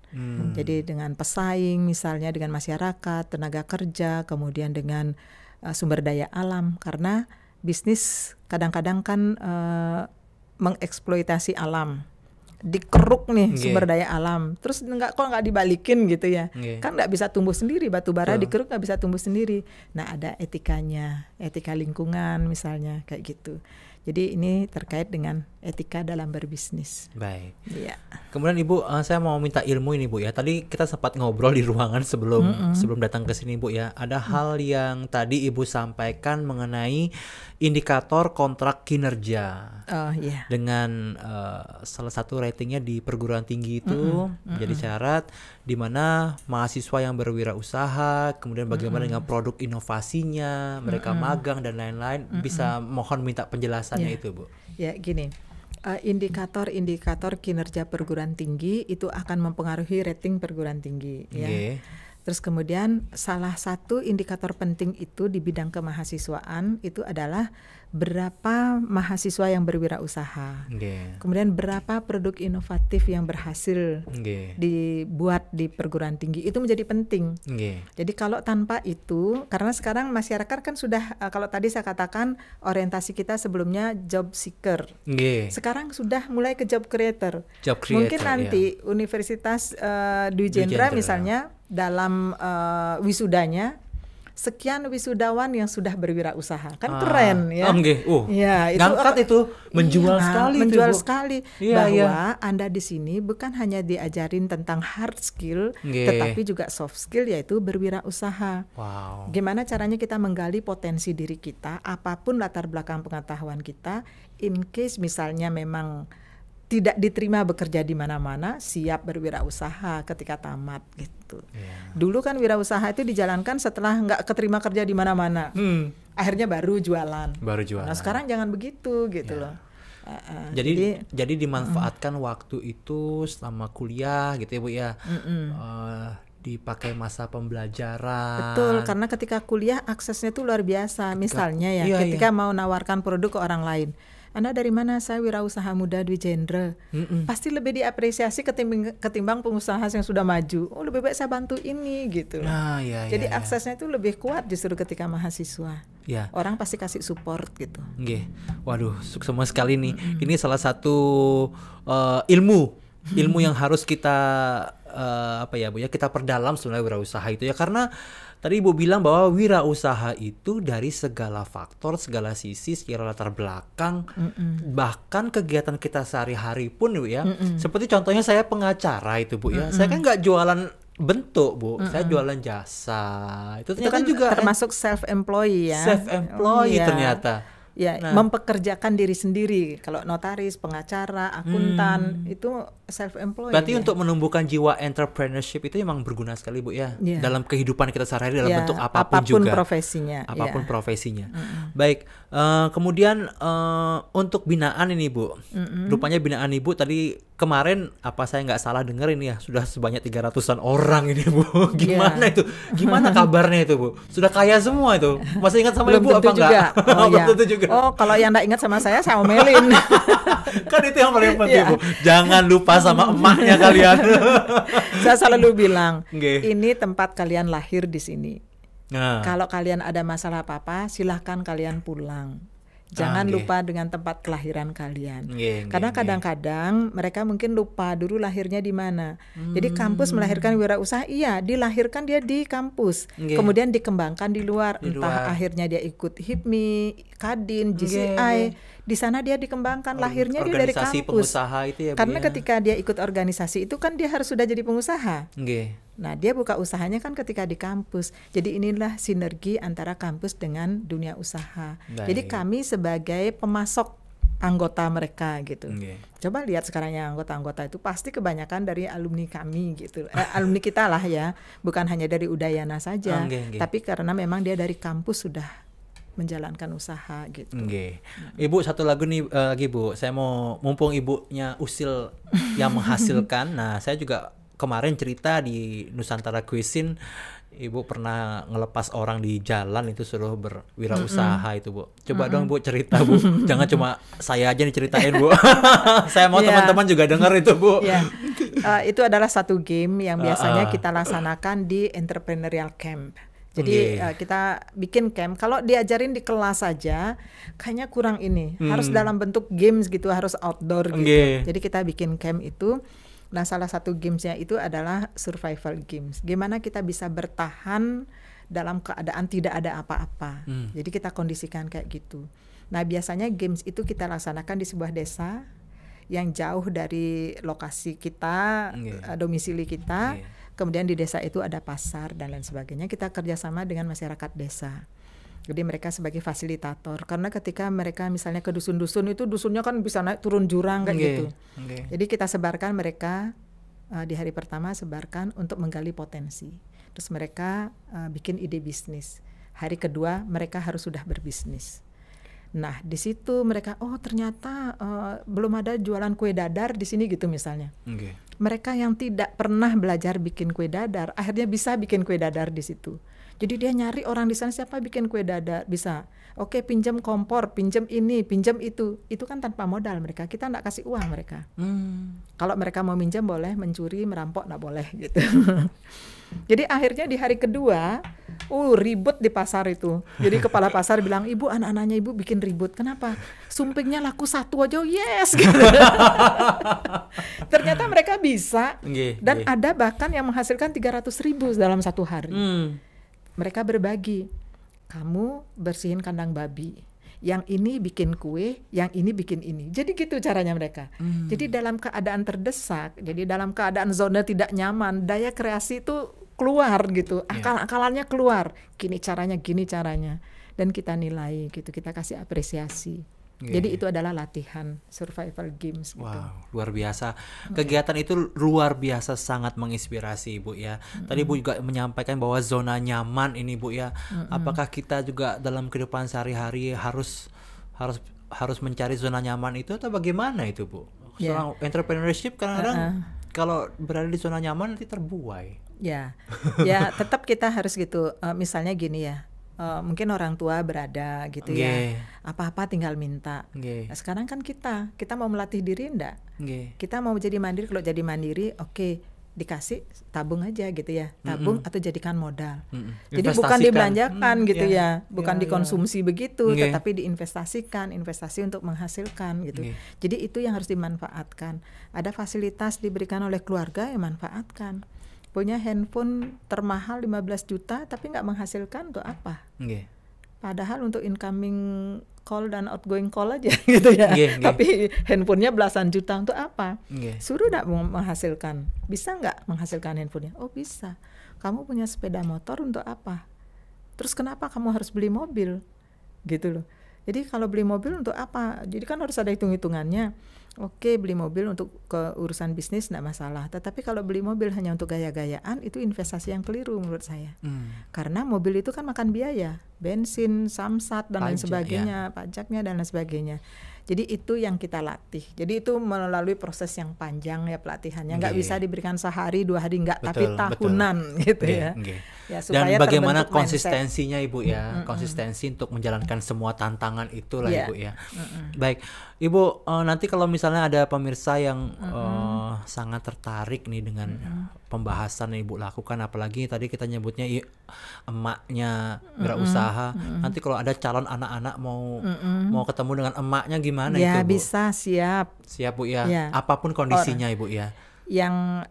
Jadi dengan pesaing misalnya, dengan masyarakat, tenaga kerja, kemudian dengan sumber daya alam. Karena bisnis kadang-kadang kan mengeksploitasi alam, dikeruk nih sumber daya alam, terus kok nggak dibalikin gitu ya, kan nggak bisa tumbuh sendiri, batu bara dikeruk nggak bisa tumbuh sendiri. Nah, ada etikanya, etika lingkungan misalnya kayak gitu. Jadi ini terkait dengan etika dalam berbisnis. Baik. Iya. Kemudian Ibu, saya mau minta ilmu ini Bu ya. Tadi kita sempat ngobrol di ruangan sebelum datang ke sini Bu ya. Ada hal yang tadi Ibu sampaikan mengenai indikator kontrak kinerja. Oh iya. Dengan salah satu ratingnya di perguruan tinggi itu jadi syarat di mana mahasiswa yang berwirausaha, kemudian bagaimana dengan produk inovasinya, mereka magang dan lain-lain, bisa mohon minta penjelasannya itu Bu. Ya gini, indikator kinerja perguruan tinggi itu akan mempengaruhi rating perguruan tinggi ya. Terus kemudian salah satu indikator penting itu di bidang kemahasiswaan itu adalah berapa mahasiswa yang berwirausaha. Kemudian berapa produk inovatif yang berhasil dibuat di perguruan tinggi, itu menjadi penting. Jadi kalau tanpa itu, karena sekarang masyarakat kan sudah, kalau tadi saya katakan orientasi kita sebelumnya job seeker. Sekarang sudah mulai ke job creator. Mungkin nanti Universitas Dwi Jenderal misalnya dalam wisudanya sekian wisudawan yang sudah berwirausaha, kan keren ya. Ya, itu ngangkat itu menjual sekali. Menjual sekali bahwa Anda di sini bukan hanya diajarin tentang hard skill, tetapi juga soft skill, yaitu berwirausaha. Wow. Gimana caranya kita menggali potensi diri kita, apapun latar belakang pengetahuan kita, in case misalnya memang tidak diterima bekerja di mana-mana, siap berwirausaha ketika tamat gitu. Dulu kan wirausaha itu dijalankan setelah nggak keterima kerja di mana-mana, akhirnya baru jualan. Nah sekarang jangan begitu gitu loh. Jadi dimanfaatkan waktu itu selama kuliah gitu ya Bu ya. Dipakai masa pembelajaran. Betul, karena ketika kuliah aksesnya itu luar biasa. Misalnya ketika mau nawarkan produk ke orang lain, Anda dari mana? Saya wirausaha muda Dwi Jendra. Pasti lebih diapresiasi ketimbang pengusaha yang sudah maju. Oh, lebih baik saya bantu ini gitu. Jadi aksesnya itu lebih kuat justru ketika mahasiswa. Orang pasti kasih support gitu. Waduh, sukses sekali nih. Ini salah satu ilmu yang harus kita Bu ya, kita perdalam sebenarnya wirausaha itu ya, karena tadi Ibu bilang bahwa wirausaha itu dari segala faktor, segala sisi, segala latar belakang, bahkan kegiatan kita sehari-hari pun Bu ya. Seperti contohnya saya pengacara itu Bu ya. Saya kan nggak jualan bentuk Bu, saya jualan jasa. Itu ternyata kan juga termasuk self-employed ya. Self-employed ternyata. Mempekerjakan diri sendiri. Kalau notaris, pengacara, akuntan itu self-employed. Berarti untuk menumbuhkan jiwa entrepreneurship itu memang berguna sekali Bu ya. Dalam kehidupan kita sehari-hari dalam bentuk apapun juga. Apapun profesinya. Baik, kemudian untuk binaan ini Bu. Rupanya binaan Ibu tadi kemarin, apa saya nggak salah dengar ini ya, sudah sebanyak 300-an orang ini Bu. Gimana itu? Gimana kabarnya itu Bu? Sudah kaya semua itu. Masih ingat sama Ibu apa enggak? Belum tentu juga. Oh, kalau yang nggak ingat sama saya omelin. Kan itu yang paling penting Bu. Jangan lupa sama emaknya kalian. Saya selalu bilang, ini tempat kalian lahir di sini. Kalau kalian ada masalah apa-apa, silahkan kalian pulang. Jangan lupa dengan tempat kelahiran kalian. Karena kadang-kadang mereka mungkin lupa dulu lahirnya di mana. Jadi kampus melahirkan wirausaha, dilahirkan dia di kampus. Kemudian dikembangkan di luar. Entah akhirnya dia ikut HIPMI, Kadin, GCI. Di sana dia dikembangkan, lahirnya dia dari kampus. Itu ya, karena ketika dia ikut organisasi itu kan dia harus sudah jadi pengusaha. Nah dia buka usahanya kan ketika di kampus. Jadi inilah sinergi antara kampus dengan dunia usaha. Jadi kami sebagai pemasok anggota mereka gitu. Coba lihat sekarang yang anggota-anggota itu pasti kebanyakan dari alumni kami gitu. Alumni kita lah ya, bukan hanya dari Udayana saja. Tapi karena memang dia dari kampus sudah menjalankan usaha gitu. Ibu satu lagu nih lagi Bu. Saya mau, mumpung ibunya usil yang menghasilkan. Nah, saya juga kemarin cerita di Nusantara Cuisine, Ibu pernah ngelepas orang di jalan itu suruh berwirausaha itu Bu. Coba dong Bu cerita Bu. Jangan cuma saya aja nih ceritain Bu. Saya mau teman-teman juga dengar itu Bu. Itu adalah satu game yang biasanya kita laksanakan di entrepreneurial camp. Jadi kita bikin camp. Kalau diajarin di kelas saja kayaknya kurang ini. Harus dalam bentuk games gitu, harus outdoor gitu. Jadi kita bikin camp itu. Nah, salah satu gamesnya itu adalah survival games. Gimana kita bisa bertahan dalam keadaan tidak ada apa-apa. Jadi kita kondisikan kayak gitu. Nah, biasanya games itu kita laksanakan di sebuah desa yang jauh dari lokasi kita, domisili kita. Kemudian di desa itu ada pasar dan lain sebagainya. Kita kerjasama dengan masyarakat desa. Jadi mereka sebagai fasilitator. Karena ketika mereka misalnya ke dusun-dusun itu, dusunnya kan bisa naik turun jurang kayak gitu. Jadi kita sebarkan mereka di hari pertama sebarkan untuk menggali potensi. Terus mereka bikin ide bisnis. Hari kedua mereka harus sudah berbisnis. Nah di situ mereka ternyata belum ada jualan kue dadar di sini gitu misalnya. Mereka yang tidak pernah belajar bikin kue dadar akhirnya bisa bikin kue dadar di situ. Jadi dia nyari orang di sana siapa bikin kue dadar bisa. Oke, pinjam kompor, pinjam ini, pinjam itu kan tanpa modal mereka. Kita nggak kasih uang mereka. Kalau mereka mau minjam boleh, mencuri, merampok nggak boleh gitu. Jadi akhirnya di hari kedua, ribut di pasar itu. Jadi kepala pasar bilang, ibu anak-anaknya ibu bikin ribut. Kenapa? Sumpingnya laku satu aja, yes. Gitu. Ternyata mereka bisa. Dan ada bahkan yang menghasilkan 300.000 dalam satu hari. mereka berbagi. Kamu bersihin kandang babi, yang ini bikin kue, yang ini bikin ini. Jadi gitu caranya mereka. Jadi dalam keadaan terdesak, jadi dalam keadaan zona tidak nyaman, daya kreasi itu keluar gitu, akal-akalannya keluar. Gini caranya. Dan kita nilai gitu, kita kasih apresiasi. Jadi itu adalah latihan survival games gitu. Wow, luar biasa. Kegiatan itu luar biasa, sangat menginspirasi Ibu ya. Tadi Ibu juga menyampaikan bahwa zona nyaman ini Bu ya. Apakah kita juga dalam kehidupan sehari-hari harus mencari zona nyaman itu atau bagaimana itu Bu? Seorang entrepreneurship kadang-kadang kalau berada di zona nyaman nanti terbuai. Ya tetap kita harus gitu. Misalnya gini ya. Mungkin orang tua berada gitu ya, apa-apa tinggal minta. Nah, sekarang kan kita mau melatih diri enggak? Kita mau jadi mandiri. Kalau jadi mandiri, oke, dikasih tabung aja gitu ya, tabung atau jadikan modal. Jadi bukan dibelanjakan gitu ya, bukan dikonsumsi begitu, tetapi diinvestasikan, investasi untuk menghasilkan gitu. Jadi itu yang harus dimanfaatkan. Ada fasilitas diberikan oleh keluarga, yang manfaatkan. Punya handphone termahal 15 juta tapi nggak menghasilkan, untuk apa? Padahal untuk incoming call dan outgoing call aja gitu ya. Tapi handphonenya belasan juta, untuk apa? Suruh nggak menghasilkan? Bisa nggak menghasilkan handphonenya? Oh bisa. Kamu punya sepeda motor, untuk apa? Terus kenapa kamu harus beli mobil? Gitu loh. Jadi kalau beli mobil untuk apa? Jadi kan harus ada hitung-hitungannya. Oke, beli mobil untuk keurusan bisnis tidak masalah. Tetapi kalau beli mobil hanya untuk gaya-gayaan, itu investasi yang keliru menurut saya. Karena mobil itu kan makan biaya, bensin, samsat dan lain sebagainya, pajaknya dan lain sebagainya. Jadi itu yang kita latih. Jadi itu melalui proses yang panjang ya pelatihannya. Nggak bisa diberikan sehari, 2 hari, nggak, tapi tahunan gitu ya. Ya, supaya dan bagaimana konsistensinya Ibu ya, konsistensi untuk menjalankan semua tantangan itulah Ibu ya. Baik, Ibu, nanti kalau misalnya ada pemirsa yang sangat tertarik nih dengan pembahasan yang Ibu lakukan, apalagi tadi kita nyebutnya emaknya wirausaha. Nanti kalau ada calon anak-anak mau ketemu dengan emaknya gimana itu Bu? Bisa, siap Bu ya. Apapun kondisinya Ibu ya. Yang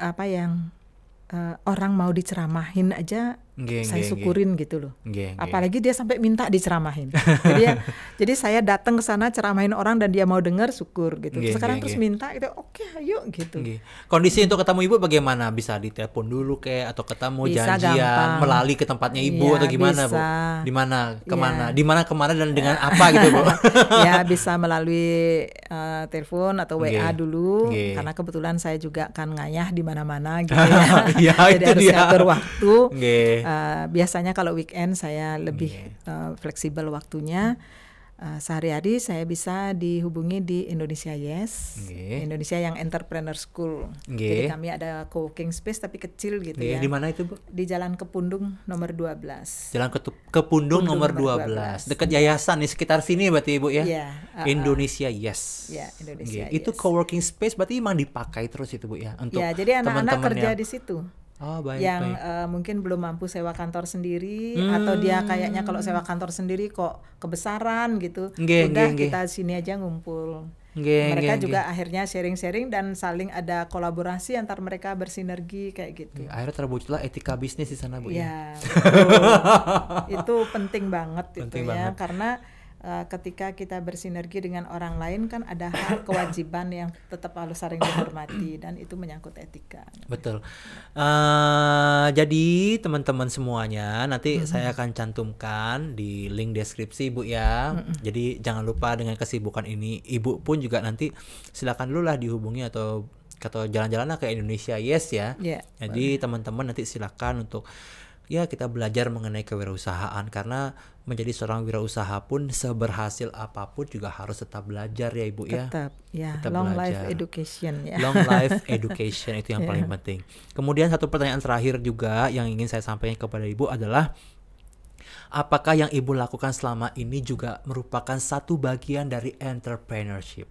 orang mau diceramahin aja, saya syukurin gitu loh. Apalagi dia sampai minta diceramahin. Jadi saya datang ke sana ceramahin orang dan dia mau dengar, syukur gitu. Sekarang terus minta itu, oke, ayo gitu. Kondisi untuk ketemu Ibu bagaimana? Bisa ditelepon dulu kayak, atau ketemu bisa janjian gampang. Melalui ke tempatnya Ibu atau gimana bisa. Bu? Di mana kemana? Di mana kemana dan dengan apa gitu Bu? Ya bisa melalui telepon atau WA dulu. Karena kebetulan saya juga kan ngayah di mana-mana gitu ya. Jadi harus ngatur waktu. Biasanya kalau weekend saya lebih fleksibel waktunya. Sehari-hari saya bisa dihubungi di Indonesia Yes, Indonesia yang Entrepreneur School. Jadi kami ada co-working space tapi kecil gitu ya. Di mana itu Bu? Di Jalan Kepundung nomor 12. Jalan Kepundung nomor 12. Dekat yayasan di sekitar sini berarti Ibu ya? Indonesia Yes. Indonesia Yes. Itu co-working space berarti memang dipakai terus itu Bu ya, untuk jadi anak-anak kerja di situ. Yang mungkin belum mampu sewa kantor sendiri, atau dia kayaknya kalau sewa kantor sendiri kok kebesaran gitu. Kita sini aja ngumpul. Mereka juga akhirnya sharing-sharing dan saling ada kolaborasi antar mereka, bersinergi kayak gitu. Akhirnya terwujudlah etika bisnis di sana Bu ya. Itu penting banget itu ya, karena ketika kita bersinergi dengan orang lain kan ada hak kewajiban yang tetap harus saling dihormati, dan itu menyangkut etika. Betul. Jadi teman-teman semuanya nanti saya akan cantumkan di link deskripsi Bu ya. Jadi jangan lupa dengan kesibukan ini Ibu pun juga nanti silakan dulu lah dihubungi atau jalan-jalan ke Indonesia Yes ya. Jadi teman-teman nanti silakan untuk kita belajar mengenai kewirausahaan, karena menjadi seorang wirausaha pun seberhasil apapun juga harus tetap belajar ya Ibu ya. Tetap long belajar. Life education ya. Long life education itu yang paling penting. Kemudian satu pertanyaan terakhir juga yang ingin saya sampaikan kepada Ibu adalah, apakah yang Ibu lakukan selama ini juga merupakan satu bagian dari entrepreneurship?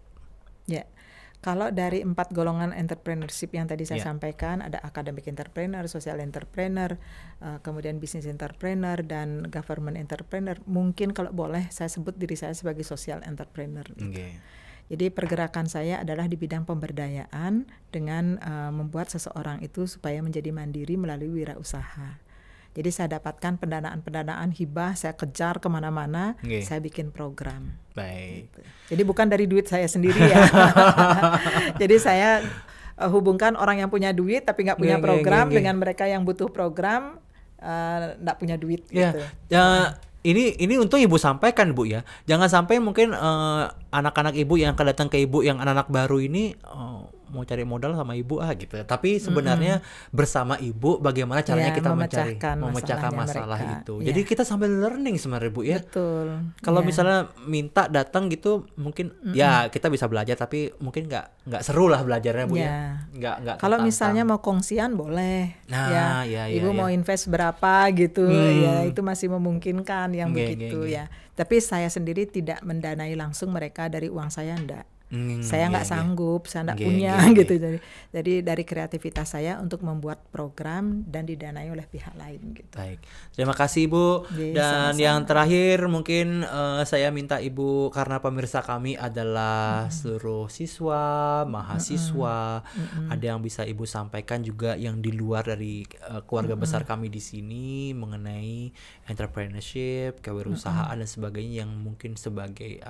Kalau dari 4 golongan entrepreneurship yang tadi saya sampaikan, ada academic entrepreneur, social entrepreneur, kemudian business entrepreneur, dan government entrepreneur. Mungkin kalau boleh saya sebut diri saya sebagai social entrepreneur. Jadi pergerakan saya adalah di bidang pemberdayaan dengan membuat seseorang itu supaya menjadi mandiri melalui wirausaha. Jadi saya dapatkan pendanaan hibah, saya kejar kemana-mana, saya bikin program. Baik. Gitu. Jadi bukan dari duit saya sendiri ya. Jadi saya hubungkan orang yang punya duit tapi nggak punya program dengan mereka yang butuh program, nggak punya duit. Gitu. Ini untuk Ibu sampaikan, Bu, ya. Jangan sampai mungkin anak-anak Ibu yang akan datang ke Ibu yang anak-anak baru ini mau cari modal sama Ibu gitu. Tapi sebenarnya bersama Ibu bagaimana caranya kita memecahkan masalah itu. Jadi kita sambil learning sebenarnya, Bu, ya. Betul. Kalau misalnya minta datang gitu mungkin ya kita bisa belajar tapi mungkin nggak seru lah belajarnya, Bu, ya. Nggak kalau misalnya mau kongsian boleh. Ibu ya. mau invest berapa gitu ya, itu masih memungkinkan yang begitu ya. Tapi saya sendiri tidak mendanai langsung mereka dari uang saya, enggak. Saya nggak sanggup, saya nggak punya gitu. Jadi dari kreativitas saya untuk membuat program dan didanai oleh pihak lain gitu. Baik, terima kasih Ibu. Dan sama-sama. Yang terakhir mungkin saya minta Ibu, karena pemirsa kami adalah seluruh siswa, mahasiswa, ada yang bisa Ibu sampaikan juga yang di luar dari keluarga besar kami di sini mengenai entrepreneurship, kewirausahaan dan sebagainya, yang mungkin sebagai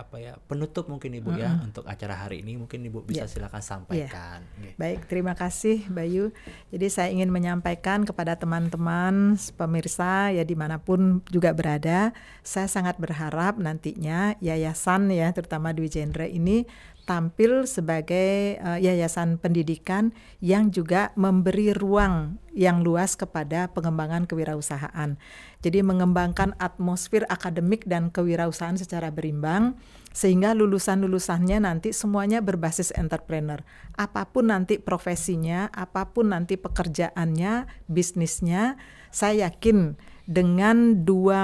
penutup mungkin Ibu ya untuk acara hari ini, mungkin Ibu bisa silakan sampaikan. Baik, terima kasih Bayu. Jadi saya ingin menyampaikan kepada teman-teman pemirsa ya dimanapun juga berada, saya sangat berharap nantinya yayasan ya terutama Dwi Jendra ini tampil sebagai yayasan pendidikan yang juga memberi ruang yang luas kepada pengembangan kewirausahaan. Jadi mengembangkan atmosfer akademik dan kewirausahaan secara berimbang, sehingga lulusan-lulusannya nanti semuanya berbasis entrepreneur. Apapun nanti profesinya, apapun nanti pekerjaannya, bisnisnya, saya yakin dengan dua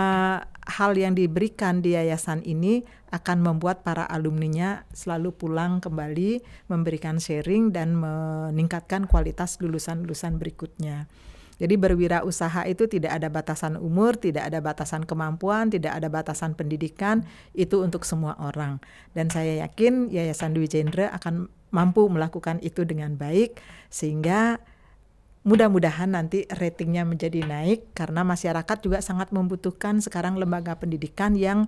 hal yang diberikan di yayasan ini akan membuat para alumninya selalu pulang kembali, memberikan sharing dan meningkatkan kualitas lulusan-lulusan berikutnya. Jadi berwirausaha itu tidak ada batasan umur, tidak ada batasan kemampuan, tidak ada batasan pendidikan, itu untuk semua orang. Dan saya yakin Yayasan Dwi Jendra akan mampu melakukan itu dengan baik, sehingga mudah-mudahan nanti ratingnya menjadi naik, karena masyarakat juga sangat membutuhkan sekarang lembaga pendidikan yang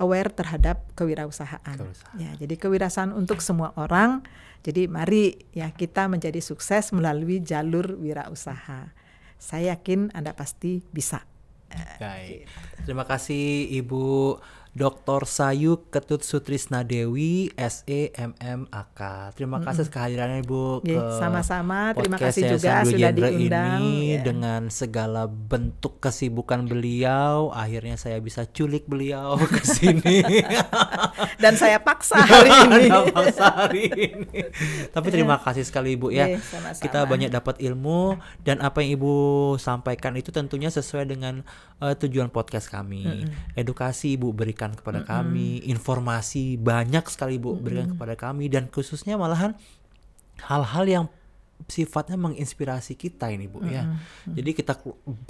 aware terhadap kewirausahaan. Ya, jadi kewirausahaan untuk semua orang. Jadi mari ya kita menjadi sukses melalui jalur wirausaha. Saya yakin Anda pasti bisa. Baik. Terima kasih Ibu Dr. Sayu Ketut Sutrisna Dewi, SEMMAK. Terima kasih kehadirannya Ibu ke sama-sama. Terima kasih juga sudah diundang ini dengan segala bentuk kesibukan beliau. Akhirnya saya bisa culik beliau ke sini. Dan saya paksa hari ini. Tapi terima kasih sekali Ibu ya. Sama-sama. Kita banyak dapat ilmu, dan apa yang Ibu sampaikan itu tentunya sesuai dengan tujuan podcast kami. Edukasi Ibu berikan kepada kami, informasi banyak sekali Ibu berikan kepada kami, dan khususnya malahan hal-hal yang sifatnya menginspirasi kita ini Bu ya. Jadi kita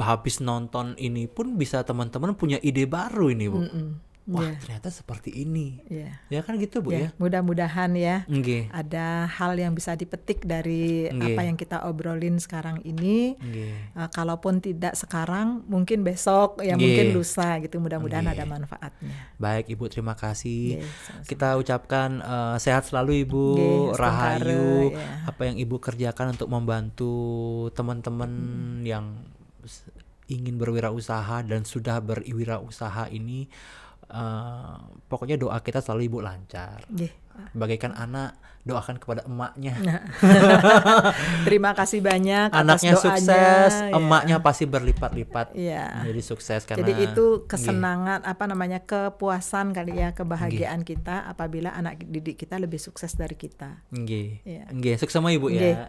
habis nonton ini pun bisa teman-teman punya ide baru ini Bu. Wah ternyata seperti ini. Ya kan gitu Bu ya. Mudah-mudahan ya ada hal yang bisa dipetik dari apa yang kita obrolin sekarang ini. Kalaupun tidak sekarang, mungkin besok ya, mungkin lusa gitu. Mudah-mudahan ada manfaatnya. Baik Ibu, terima kasih. Kita ucapkan sehat selalu Ibu, rahayu. Apa yang Ibu kerjakan untuk membantu teman-teman yang ingin berwirausaha dan sudah berwirausaha ini. Pokoknya doa kita selalu Ibu lancar. Bagaikan anak doakan kepada emaknya. Terima kasih banyak anaknya atas doanya, sukses, emaknya pasti berlipat-lipat jadi sukses. Karena jadi itu kesenangan kepuasan kali ya, kebahagiaan kita apabila anak didik kita lebih sukses dari kita. Sukses sama Ibu ya.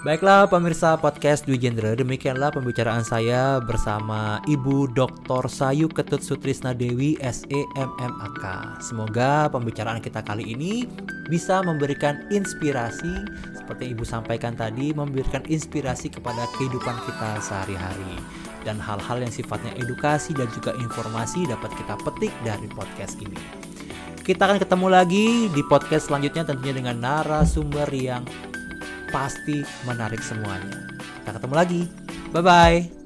Baiklah pemirsa podcast Dwi Jendra, demikianlah pembicaraan saya bersama Ibu Dr. Sayu Ketut Sutrisna Dewi, SEMMAK. Semoga pembicaraan kita kali ini bisa memberikan inspirasi, seperti Ibu sampaikan tadi, memberikan inspirasi kepada kehidupan kita sehari-hari. Dan hal-hal yang sifatnya edukasi dan juga informasi dapat kita petik dari podcast ini. Kita akan ketemu lagi di podcast selanjutnya, tentunya dengan narasumber yang pasti menarik semuanya. Kita ketemu lagi. Bye-bye.